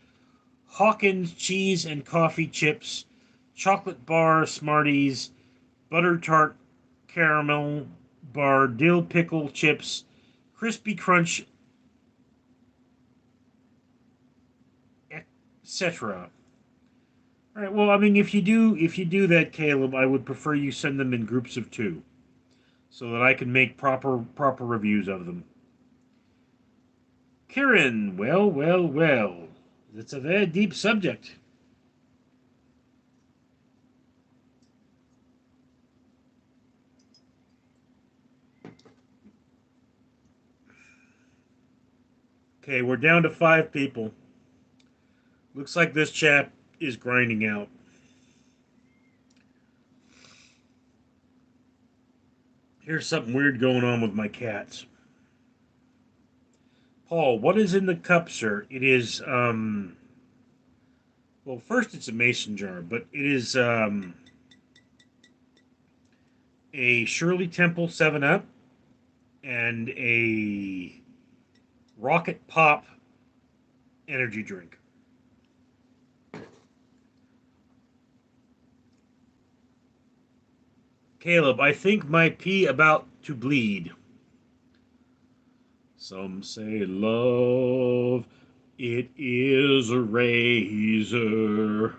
Speaker 2: Hawkins cheese and coffee chips, chocolate bar Smarties, butter tart caramel bar, dill pickle chips, crispy crunch, etc. All right. Well, I mean, if you do that, Caleb, I would prefer you send them in groups of 2, so that I can make proper reviews of them. Kieran, well, well, well. It's a very deep subject. Okay, we're down to 5 people. Looks like this chap is grinding out. Here's something weird going on with my cats. Paul, what is in the cup, sir? It is, well, first it's a mason jar, but it is, a Shirley Temple 7 Up and a Rocket Pop energy drink. Caleb, I think my pee about to bleed. Some say love, it is a razor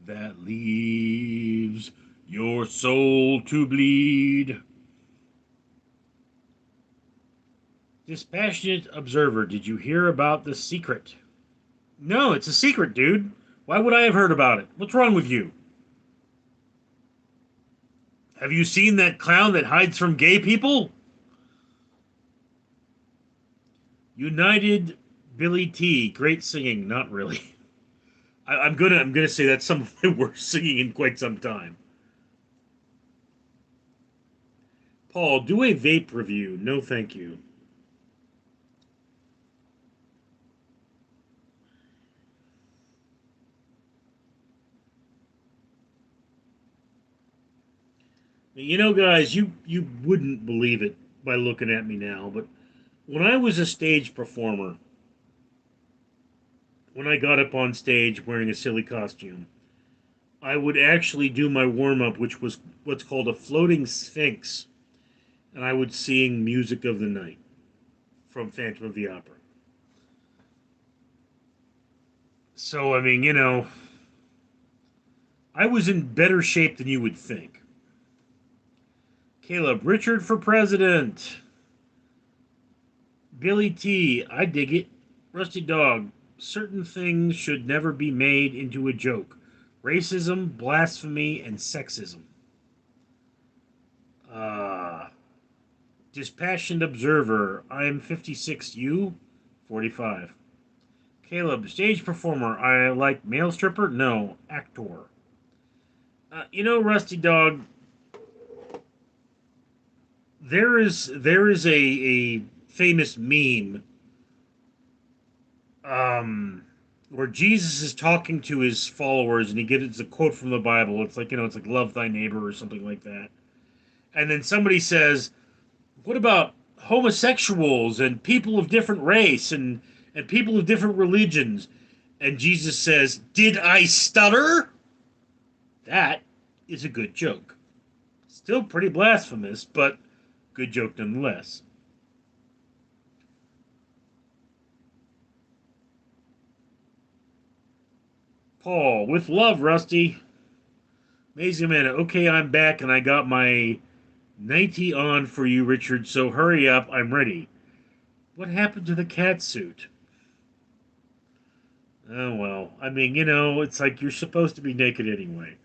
Speaker 2: that leaves your soul to bleed. Dispassionate observer, did you hear about the secret? No, it's a secret, dude. Why would I have heard about it? What's wrong with you? Have you seen that clown that hides from gay people? United Billy T. Great singing. Not really. I'm gonna say that's some of my worst singing in quite some time. Paul, do a vape review. No, thank you. You know, guys, you wouldn't believe it by looking at me now, but when I was a stage performer, when I got up on stage wearing a silly costume, I would actually do my warm up, which was what's called a floating sphinx, and I would sing "Music of the Night" from Phantom of the Opera. So, I mean, I was in better shape than you would think. Caleb, Richard for president. Billy T, I dig it. Rusty Dog, certain things should never be made into a joke. Racism, blasphemy, and sexism. Uh, Dispassionate Observer, I'm 56, you? 45. Caleb, stage performer, I like male stripper? No, actor. Rusty Dog, there is a famous meme where Jesus is talking to his followers and he gives a quote from the Bible. It's like, it's like love thy neighbor or something like that. And then somebody says, what about homosexuals and people of different race and people of different religions? And Jesus says, did I stutter? That is a good joke. Still pretty blasphemous, but good joke nonetheless. Paul, with love, Rusty. Amazing man. Okay, I'm back and I got my 90 on for you, Richard, so hurry up. I'm ready. What happened to the cat suit? Oh, well. I mean, it's like you're supposed to be naked anyway.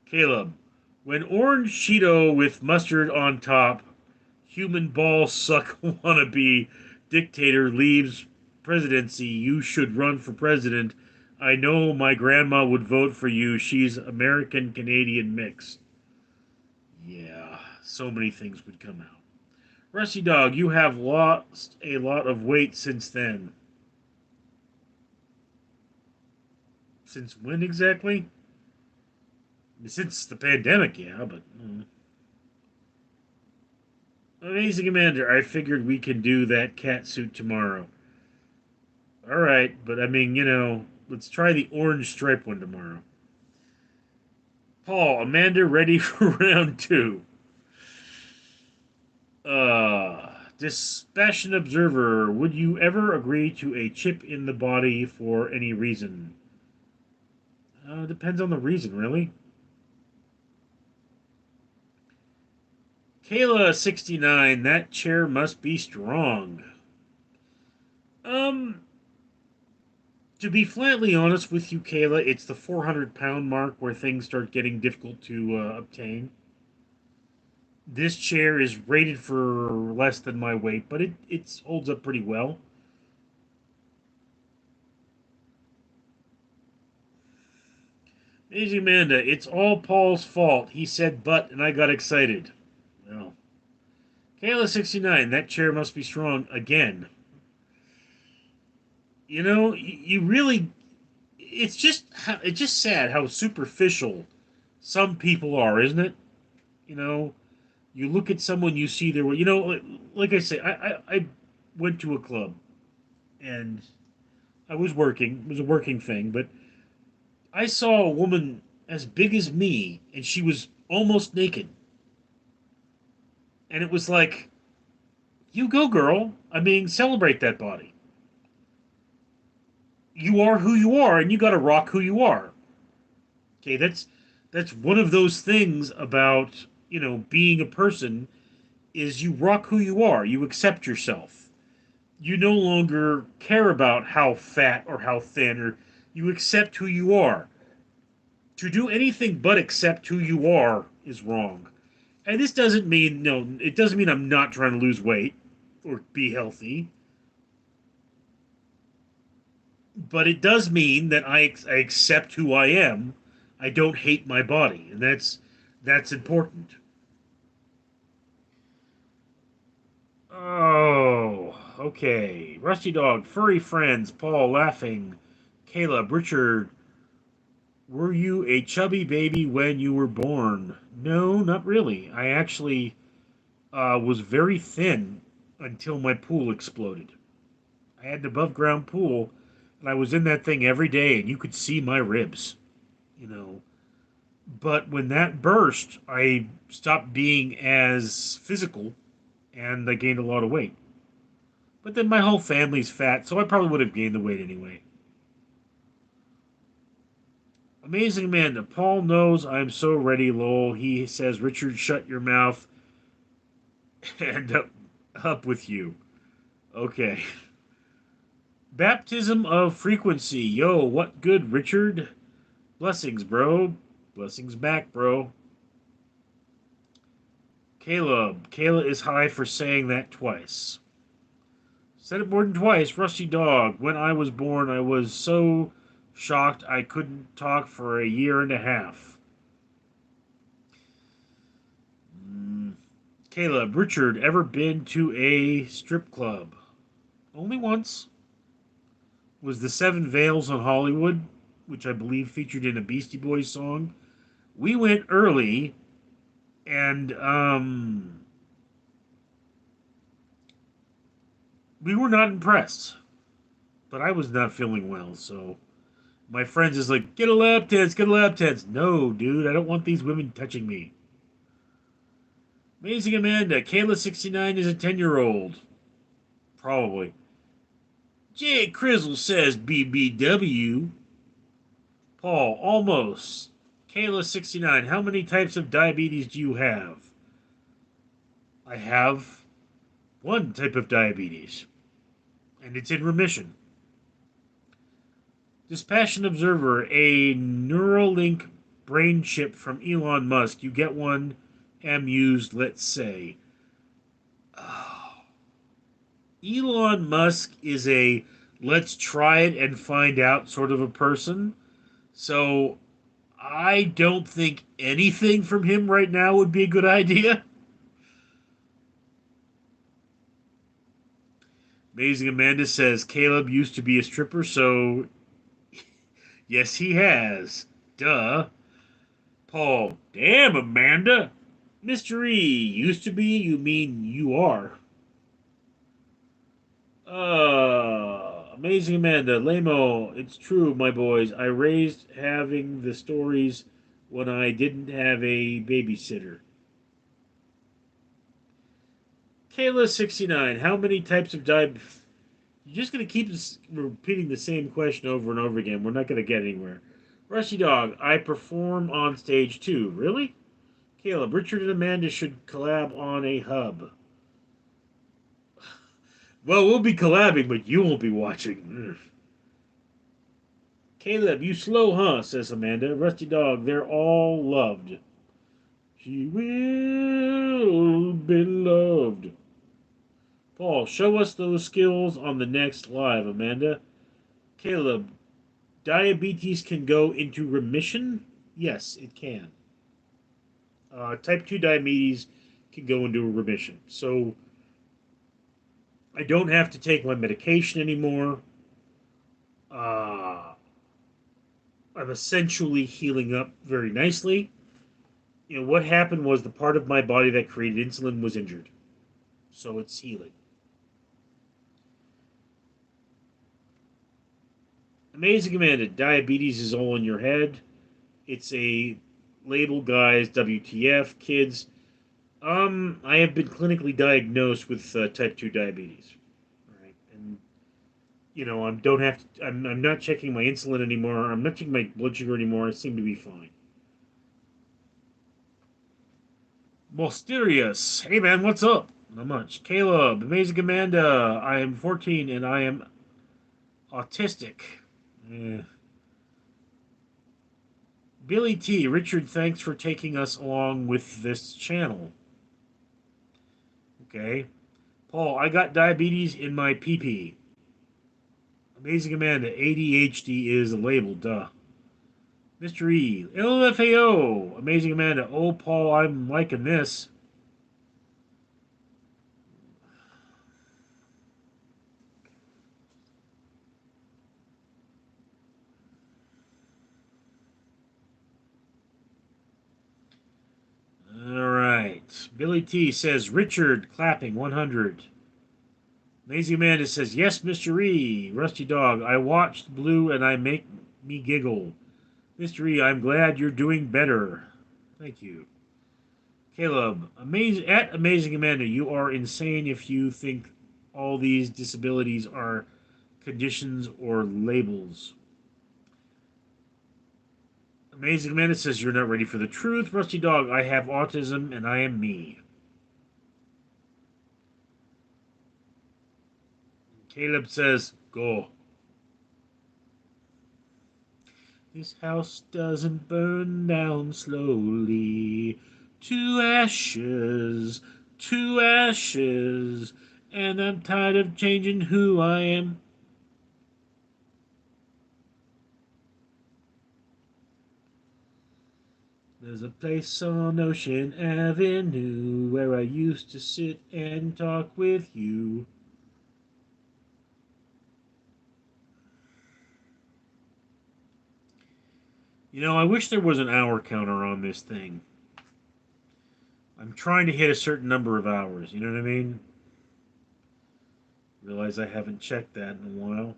Speaker 2: Caleb, When orange Cheeto with mustard on top, human ball suck wannabe dictator leaves presidency, you should run for president. I know my grandma would vote for you. She's American Canadian mix. Yeah, so many things would come out. Rusty Dog, you have lost a lot of weight since then. Since when exactly? Since the pandemic, yeah, but. Amazing Commander, I figured we can do that cat suit tomorrow. Alright, but I mean, let's try the orange stripe one tomorrow. Paul, Amanda ready for round two. Dispassionate Observer, would you ever agree to a chip in the body for any reason? Depends on the reason, really. Kayla69, that chair must be strong. Um, to be flatly honest with you, Kayla, it's the 400-pound mark where things start getting difficult to obtain. This chair is rated for less than my weight, but it holds up pretty well. Amazing Amanda, it's all Paul's fault. He said but, and I got excited. Well, Kayla69, that chair must be strong again. You really, it's just sad how superficial some people are, isn't it? You know, you look at someone, you see their, like I say, I went to a club and I was working. It was a working thing, but I saw a woman as big as me, and she was almost naked. And it was like, you go, girl. I mean, celebrate that body. You are who you are, and you got to rock who you are. Okay, that's one of those things about being a person is you rock who you are. You accept yourself. You no longer care about how fat or how thin, or you accept who you are. To do anything but accept who you are is wrong. And this doesn't mean no, it doesn't mean I'm not trying to lose weight or be healthy, but it does mean that I accept who I am. I don't hate my body, and that's important. Oh, okay. Rusty Dog, furry friends, Paul laughing, Caleb, Richard, were you a chubby baby when you were born? No, not really. I actually was very thin until my pool exploded. I had an above ground pool, and I was in that thing every day, and you could see my ribs, you know. But when that burst, I stopped being as physical, and I gained a lot of weight. But then my whole family's fat, so I probably would have gained the weight anyway. Amazing Amanda. Paul knows I'm so ready, lol. He says, Richard, shut your mouth and up with you. Okay. Baptism of frequency. Yo, what good, Richard? Blessings, bro. Blessings back, bro. Caleb. Kayla is high for saying that twice. Said it more than twice. Rusty Dog. When I was born, I was so shocked I couldn't talk for a year and a half. Caleb. Richard, ever been to a strip club? Only once. Was the Seven Veils on Hollywood, which I believe featured in a Beastie Boys song. We went early, and we were not impressed. But I was not feeling well, so my friends is like, get a lap dance, get a lap dance. No, dude, I don't want these women touching me. Amazing Amanda, Kayla69 is a 10-year-old. Probably. Jay Crizzle says BBW. Paul, almost. Kayla69, how many types of diabetes do you have? I have one type of diabetes, and it's in remission. Dispassionate Observer, a Neuralink brain chip from Elon Musk. You get one used, let's say. Oh, Elon Musk is a let's try it and find out sort of a person. So I don't think anything from him right now would be a good idea. Amazing Amanda says Caleb used to be a stripper, so yes, he has. Duh. Paul, damn, Amanda. Mystery, used to be, you mean you are. Amazing Amanda, Lamo, it's true, my boys. I raised having the stories when I didn't have a babysitter. Kayla69, how many types of diabetes? You're just going to keep repeating the same question over and over again. We're not going to get anywhere. Rusty Dog, I perform on stage too. Really? Caleb, Richard and Amanda should collab on a hub. Well, we'll be collabing, but you won't be watching. Caleb, you slow, huh? Says Amanda. Rusty Dog, they're all loved. She will be loved. Paul, show us those skills on the next live, Amanda. Caleb, diabetes can go into remission? Yes, it can. Type 2 diabetes can go into remission. So I don't have to take my medication anymore. Uh, I'm essentially healing up very nicely. You know, what happened was the part of my body that created insulin was injured. So it's healing. Amazing Amanda, diabetes is all in your head. It's a label, guys. WTF, kids. I have been clinically diagnosed with type 2 diabetes. All right, and I don't have to. I'm not checking my insulin anymore. I'm not checking my blood sugar anymore. I seem to be fine. Mysterious. Hey man, what's up? Not much. Caleb, Amazing Amanda. I am 14 and I am autistic. Eh. Billy T. Richard, thanks for taking us along with this channel. Okay. Paul, I got diabetes in my pee pee. Amazing Amanda, ADHD is a label, duh. Mr. E, LFAO, Amazing Amanda, oh, Paul, I'm liking this. All right. Billy T says, Richard, clapping, 100. Amazing Amanda says, yes, Mr. E. Rusty Dog, I watched Blue and I make me giggle. Mr. E, I'm glad you're doing better. Thank you. Caleb, Amazing Amanda, you are insane if you think all these disabilities are conditions or labels. Amazing Amanda says you're not ready for the truth. Rusty Dog, I have autism and I am me. Caleb says, go. This house doesn't burn down slowly. To ashes, and I'm tired of changing who I am. There's a place on Ocean Avenue where I used to sit and talk with you. I wish there was an hour counter on this thing. I'm trying to hit a certain number of hours, you know what I mean? Realize I haven't checked that in a while.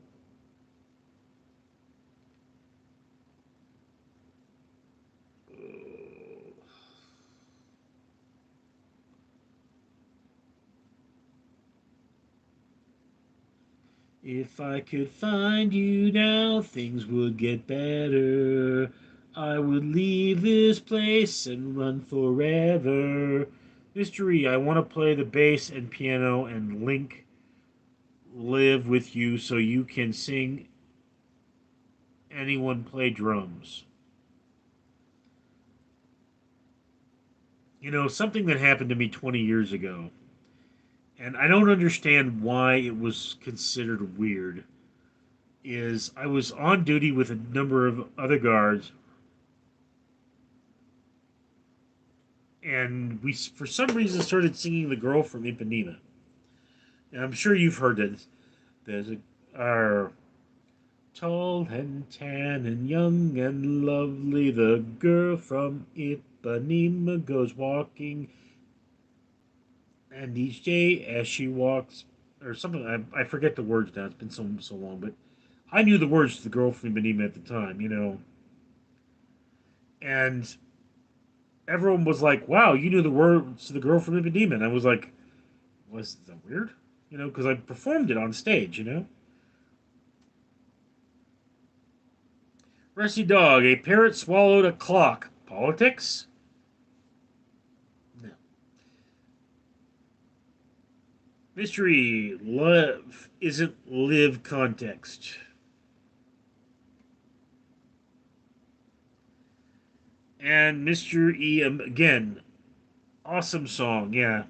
Speaker 2: If I could find you now, things would get better. I would leave this place and run forever. Mystery, I want to play the bass and piano and live with you so you can sing anyone play drums. Something that happened to me 20 years ago, and I don't understand why it was considered weird, is I was on duty with a number of other guards, and we, for some reason, started singing "The Girl from Ipanema." And I'm sure you've heard it. There's our tall and tan and young and lovely, the girl from Ipanema goes walking, and each day as she walks, or something. I forget the words now. It's been so long, but I knew the words to "The Girl from Ipanema" at the time. And everyone was like, "Wow, you knew the words to "The Girl from Ipanema," and I was like, "Was that weird?" Because I performed it on stage. Rusty Dog, a parrot swallowed a clock. Politics? No. Mystery, love isn't live context. And Mr. E, again, awesome song, yeah.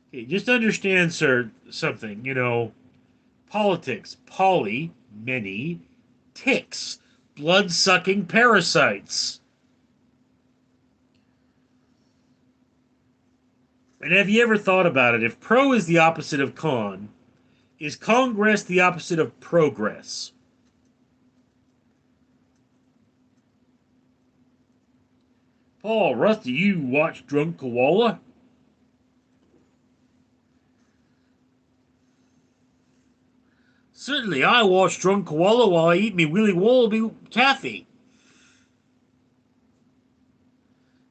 Speaker 2: Okay, just understand, sir, something. Politics, poly, many, ticks, blood sucking parasites. And have you ever thought about it? If pro is the opposite of con, is congress the opposite of progress? Paul, Rusty, you watch Drunk Koala? Certainly, I watch Drunk Koala while I eat me Willy Wallaby taffy.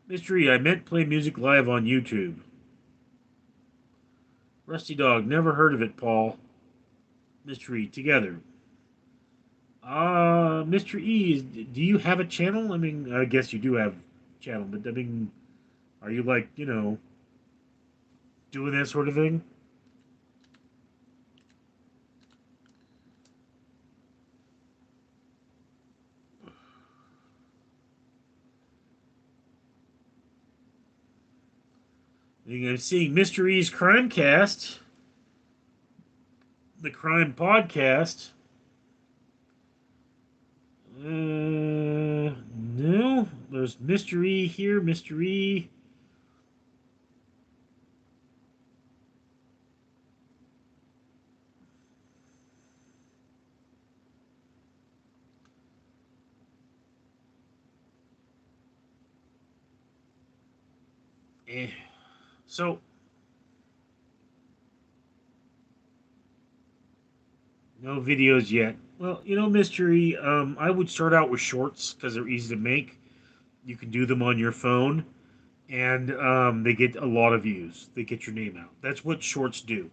Speaker 2: Mystery, I meant play music live on YouTube. Rusty Dog, never heard of it, Paul. Mystery, together. Mr. E, do you have a channel? I mean, I guess you do have a channel, but I mean, are you like, doing that sort of thing? I'm seeing Mr. E's Crime Cast, the Crime Podcast. No, there's Mr. E here, Mr. E. Eh. So, no videos yet. Well, Mystery, I would start out with shorts because they're easy to make. You can do them on your phone, and they get a lot of views. They get your name out. That's what shorts do.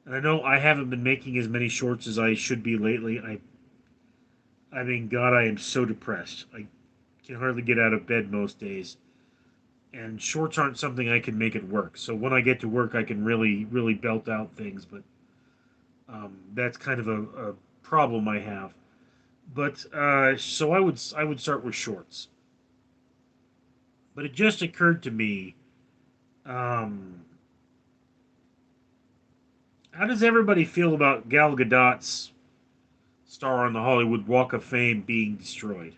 Speaker 2: And I know I haven't been making as many shorts as I should be lately. I mean, God, I am so depressed. I can hardly get out of bed most days. And shorts aren't something I can make it work. So when I get to work, I can really belt out things. But that's kind of a problem I have. But so I would start with shorts. But it just occurred to me, um, how does everybody feel about Gal Gadot's star on the Hollywood Walk of Fame being destroyed?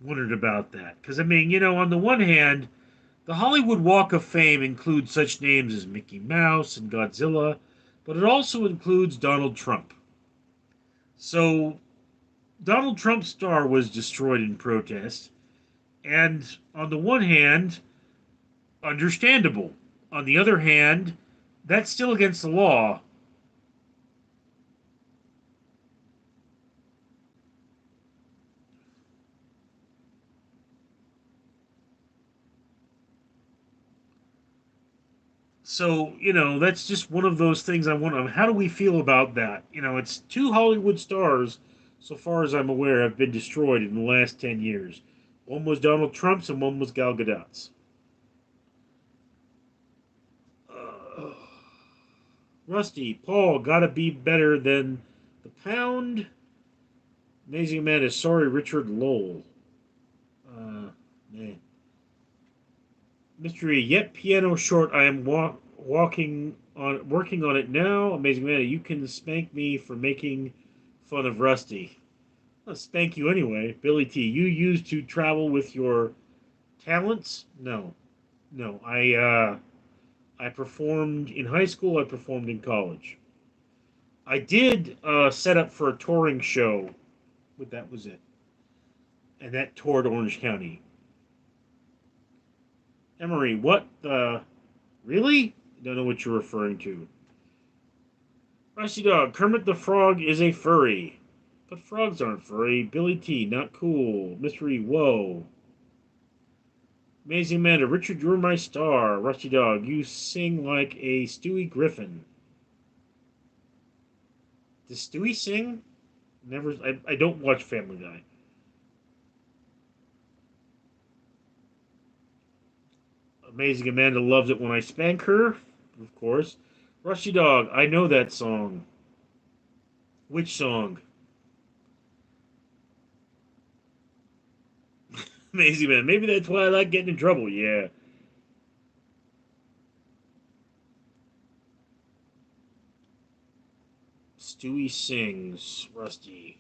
Speaker 2: Wondered about that because I mean, on the one hand, the Hollywood Walk of Fame includes such names as Mickey Mouse and Godzilla, but it also includes Donald Trump. So Donald Trump's star was destroyed in protest, and on the one hand, understandable. On the other hand, that's still against the law. So, that's just one of those things I want. How do we feel about that? It's two Hollywood stars, so far as I'm aware, have been destroyed in the last 10 years. One was Donald Trump's and one was Gal Gadot's. Uh, Rusty, Paul, gotta be better than the pound. Amazing Man is sorry, Richard Lowell. Man. Mystery, yet piano short. I am working on it now. Amazing man, you can spank me for making fun of Rusty. I'll spank you anyway. Billy T, you used to travel with your talents? No, no. I performed in high school. I performed in college. I did set up for a touring show, but that was it. And that toured Orange County. Emery, what the? Really? Don't know what you're referring to. Rusty Dog, Kermit the Frog is a furry. But frogs aren't furry. Billy T, not cool. Mystery, whoa. Amazing Amanda, Richard, you're my star. Rusty Dog, you sing like a Stewie Griffin. Does Stewie sing? Never. I don't watch Family Guy. Amazing Amanda loves it when I spank her, of course. Rusty Dog, I know that song. Which song? Amazing Man. Maybe that's why I like getting in trouble. Yeah. Stewie sings. Rusty.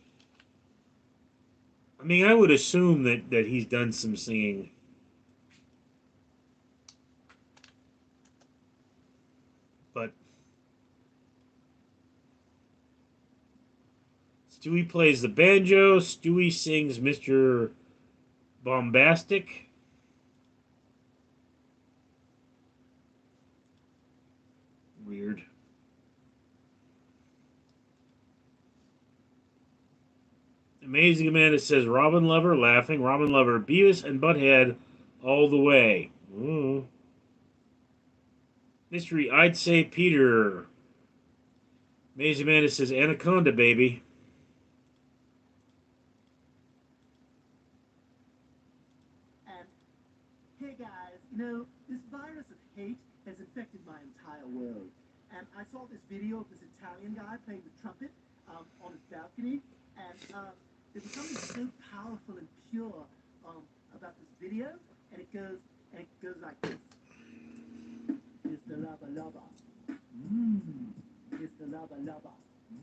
Speaker 2: I mean, I would assume that he's done some singing. But Stewie plays the banjo. Stewie sings Mr. Bombastic. Weird. Amazing Amanda says Robin Lover laughing. Robin Lover, Beavis and Butthead all the way. Ooh. Mystery, I'd say Peter. Amazing Amanda says Anaconda, baby.
Speaker 3: And hey guys, this virus of hate has infected my entire world. And I saw this video of this Italian guy playing the trumpet on his balcony, and there was something so powerful and pure about this video, and it goes like this. Mr. Lava Lava. Mmm. Mr. Lava Lava.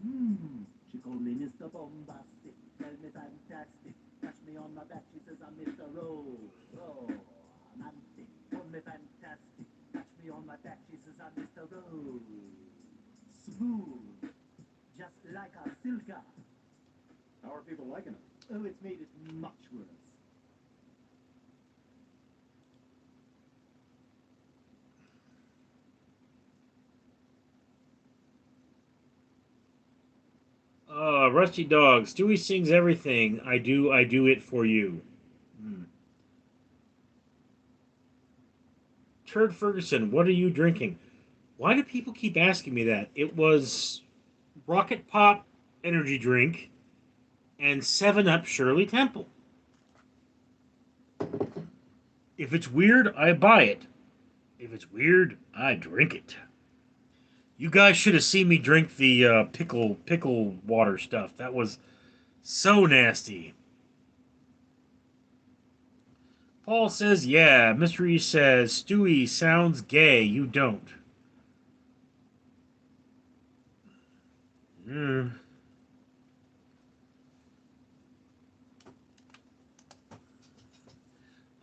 Speaker 3: Mmm. She called me Mr. Bombastic. Tell me fantastic. Touch me on my back. She says I'm Mr. Romantic. Call me fantastic. Touch me on my back. She says I'm Mr. Smooth. Just like a silka.
Speaker 4: How are people liking it?
Speaker 3: Oh, it's made it much worse.
Speaker 2: Rusty Dog. Stewie sings everything. I do it for you. Hmm. Turd Ferguson, what are you drinking? Why do people keep asking me that? It was Rocket Pop energy drink and 7 Up Shirley Temple. If it's weird, I buy it. If it's weird, I drink it. You guys should have seen me drink the pickle water stuff. That was so nasty. Paul says, yeah. Mystery says, Stewie sounds gay. You don't. Mm.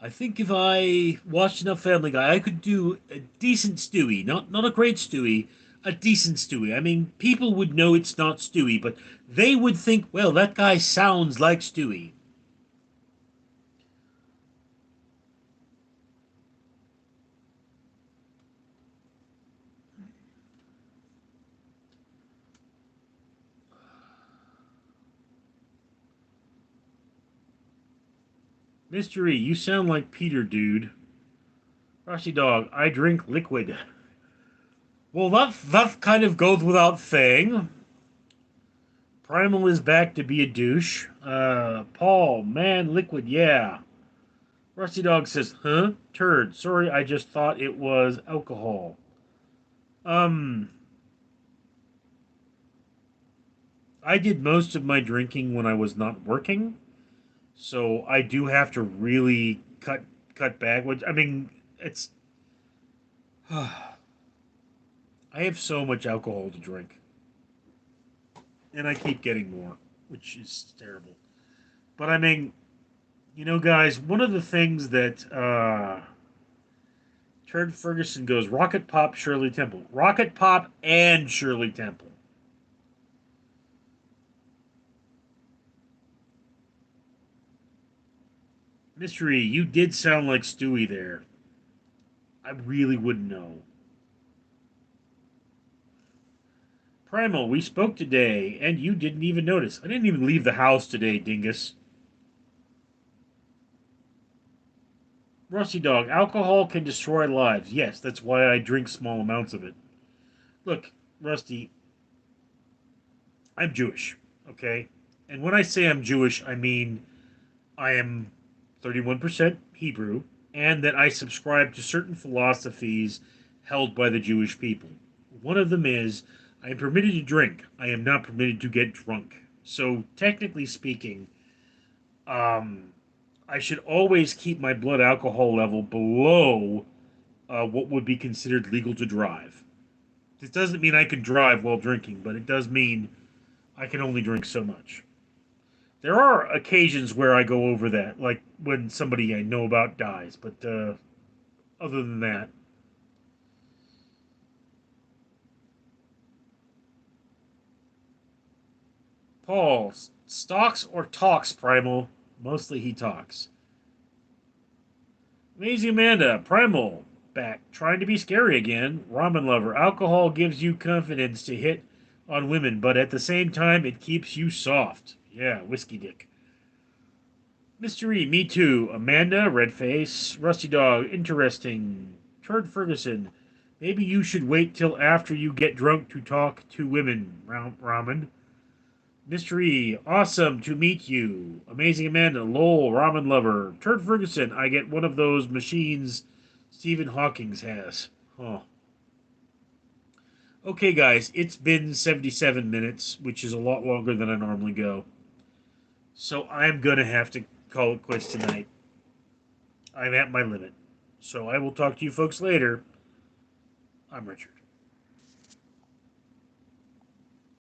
Speaker 2: I think if I watched enough Family Guy, I could do a decent Stewie. Not a great Stewie, a decent Stewie. I mean, people would know it's not Stewie, but they would think, well, that guy sounds like Stewie. Mystery, you sound like Peter, dude. Rusty Dog, I drink liquid. Well, that kind of goes without saying. Primal is back to be a douche. Paul, man, liquid, yeah. Rusty Dog says, huh? Turd. Sorry, I just thought it was alcohol. Um, I did most of my drinking when I was not working, so I do have to really cut back. Which I mean, it's I have so much alcohol to drink. And I keep getting more, which is terrible. But I mean, guys, one of the things that Turd Ferguson goes Rocket Pop, Shirley Temple. Rocket Pop and Shirley Temple. Mystery, you did sound like Stewie there. I really wouldn't know. Primal, we spoke today, and you didn't even notice. I didn't even leave the house today, dingus. Rusty Dog, alcohol can destroy lives. Yes, that's why I drink small amounts of it. Look, Rusty, I'm Jewish, okay? And when I say I'm Jewish, I mean I am 31% Hebrew, and that I subscribe to certain philosophies held by the Jewish people. One of them is I am permitted to drink, I am not permitted to get drunk. So, technically speaking, I should always keep my blood alcohol level below what would be considered legal to drive. This doesn't mean I can drive while drinking, but it does mean I can only drink so much. There are occasions where I go over that, like when somebody I know about dies, but other than that. Paul, stocks or talks, Primal? Mostly he talks. Amazing Amanda, Primal, back, trying to be scary again. Ramen lover, alcohol gives you confidence to hit on women, but at the same time, it keeps you soft. Yeah, whiskey dick. Mystery, me too. Amanda, red face. Rusty Dog, interesting. Turd Ferguson, maybe you should wait till after you get drunk to talk to women. Ramen. Mystery, awesome to meet you. Amazing Amanda, lol, ramen lover. Turd Ferguson, I get one of those machines Stephen Hawking's has. Huh. Okay, guys, it's been 77 minutes, which is a lot longer than I normally go. So I'm going to have to call it quits tonight. I'm at my limit. So I will talk to you folks later. I'm Richard.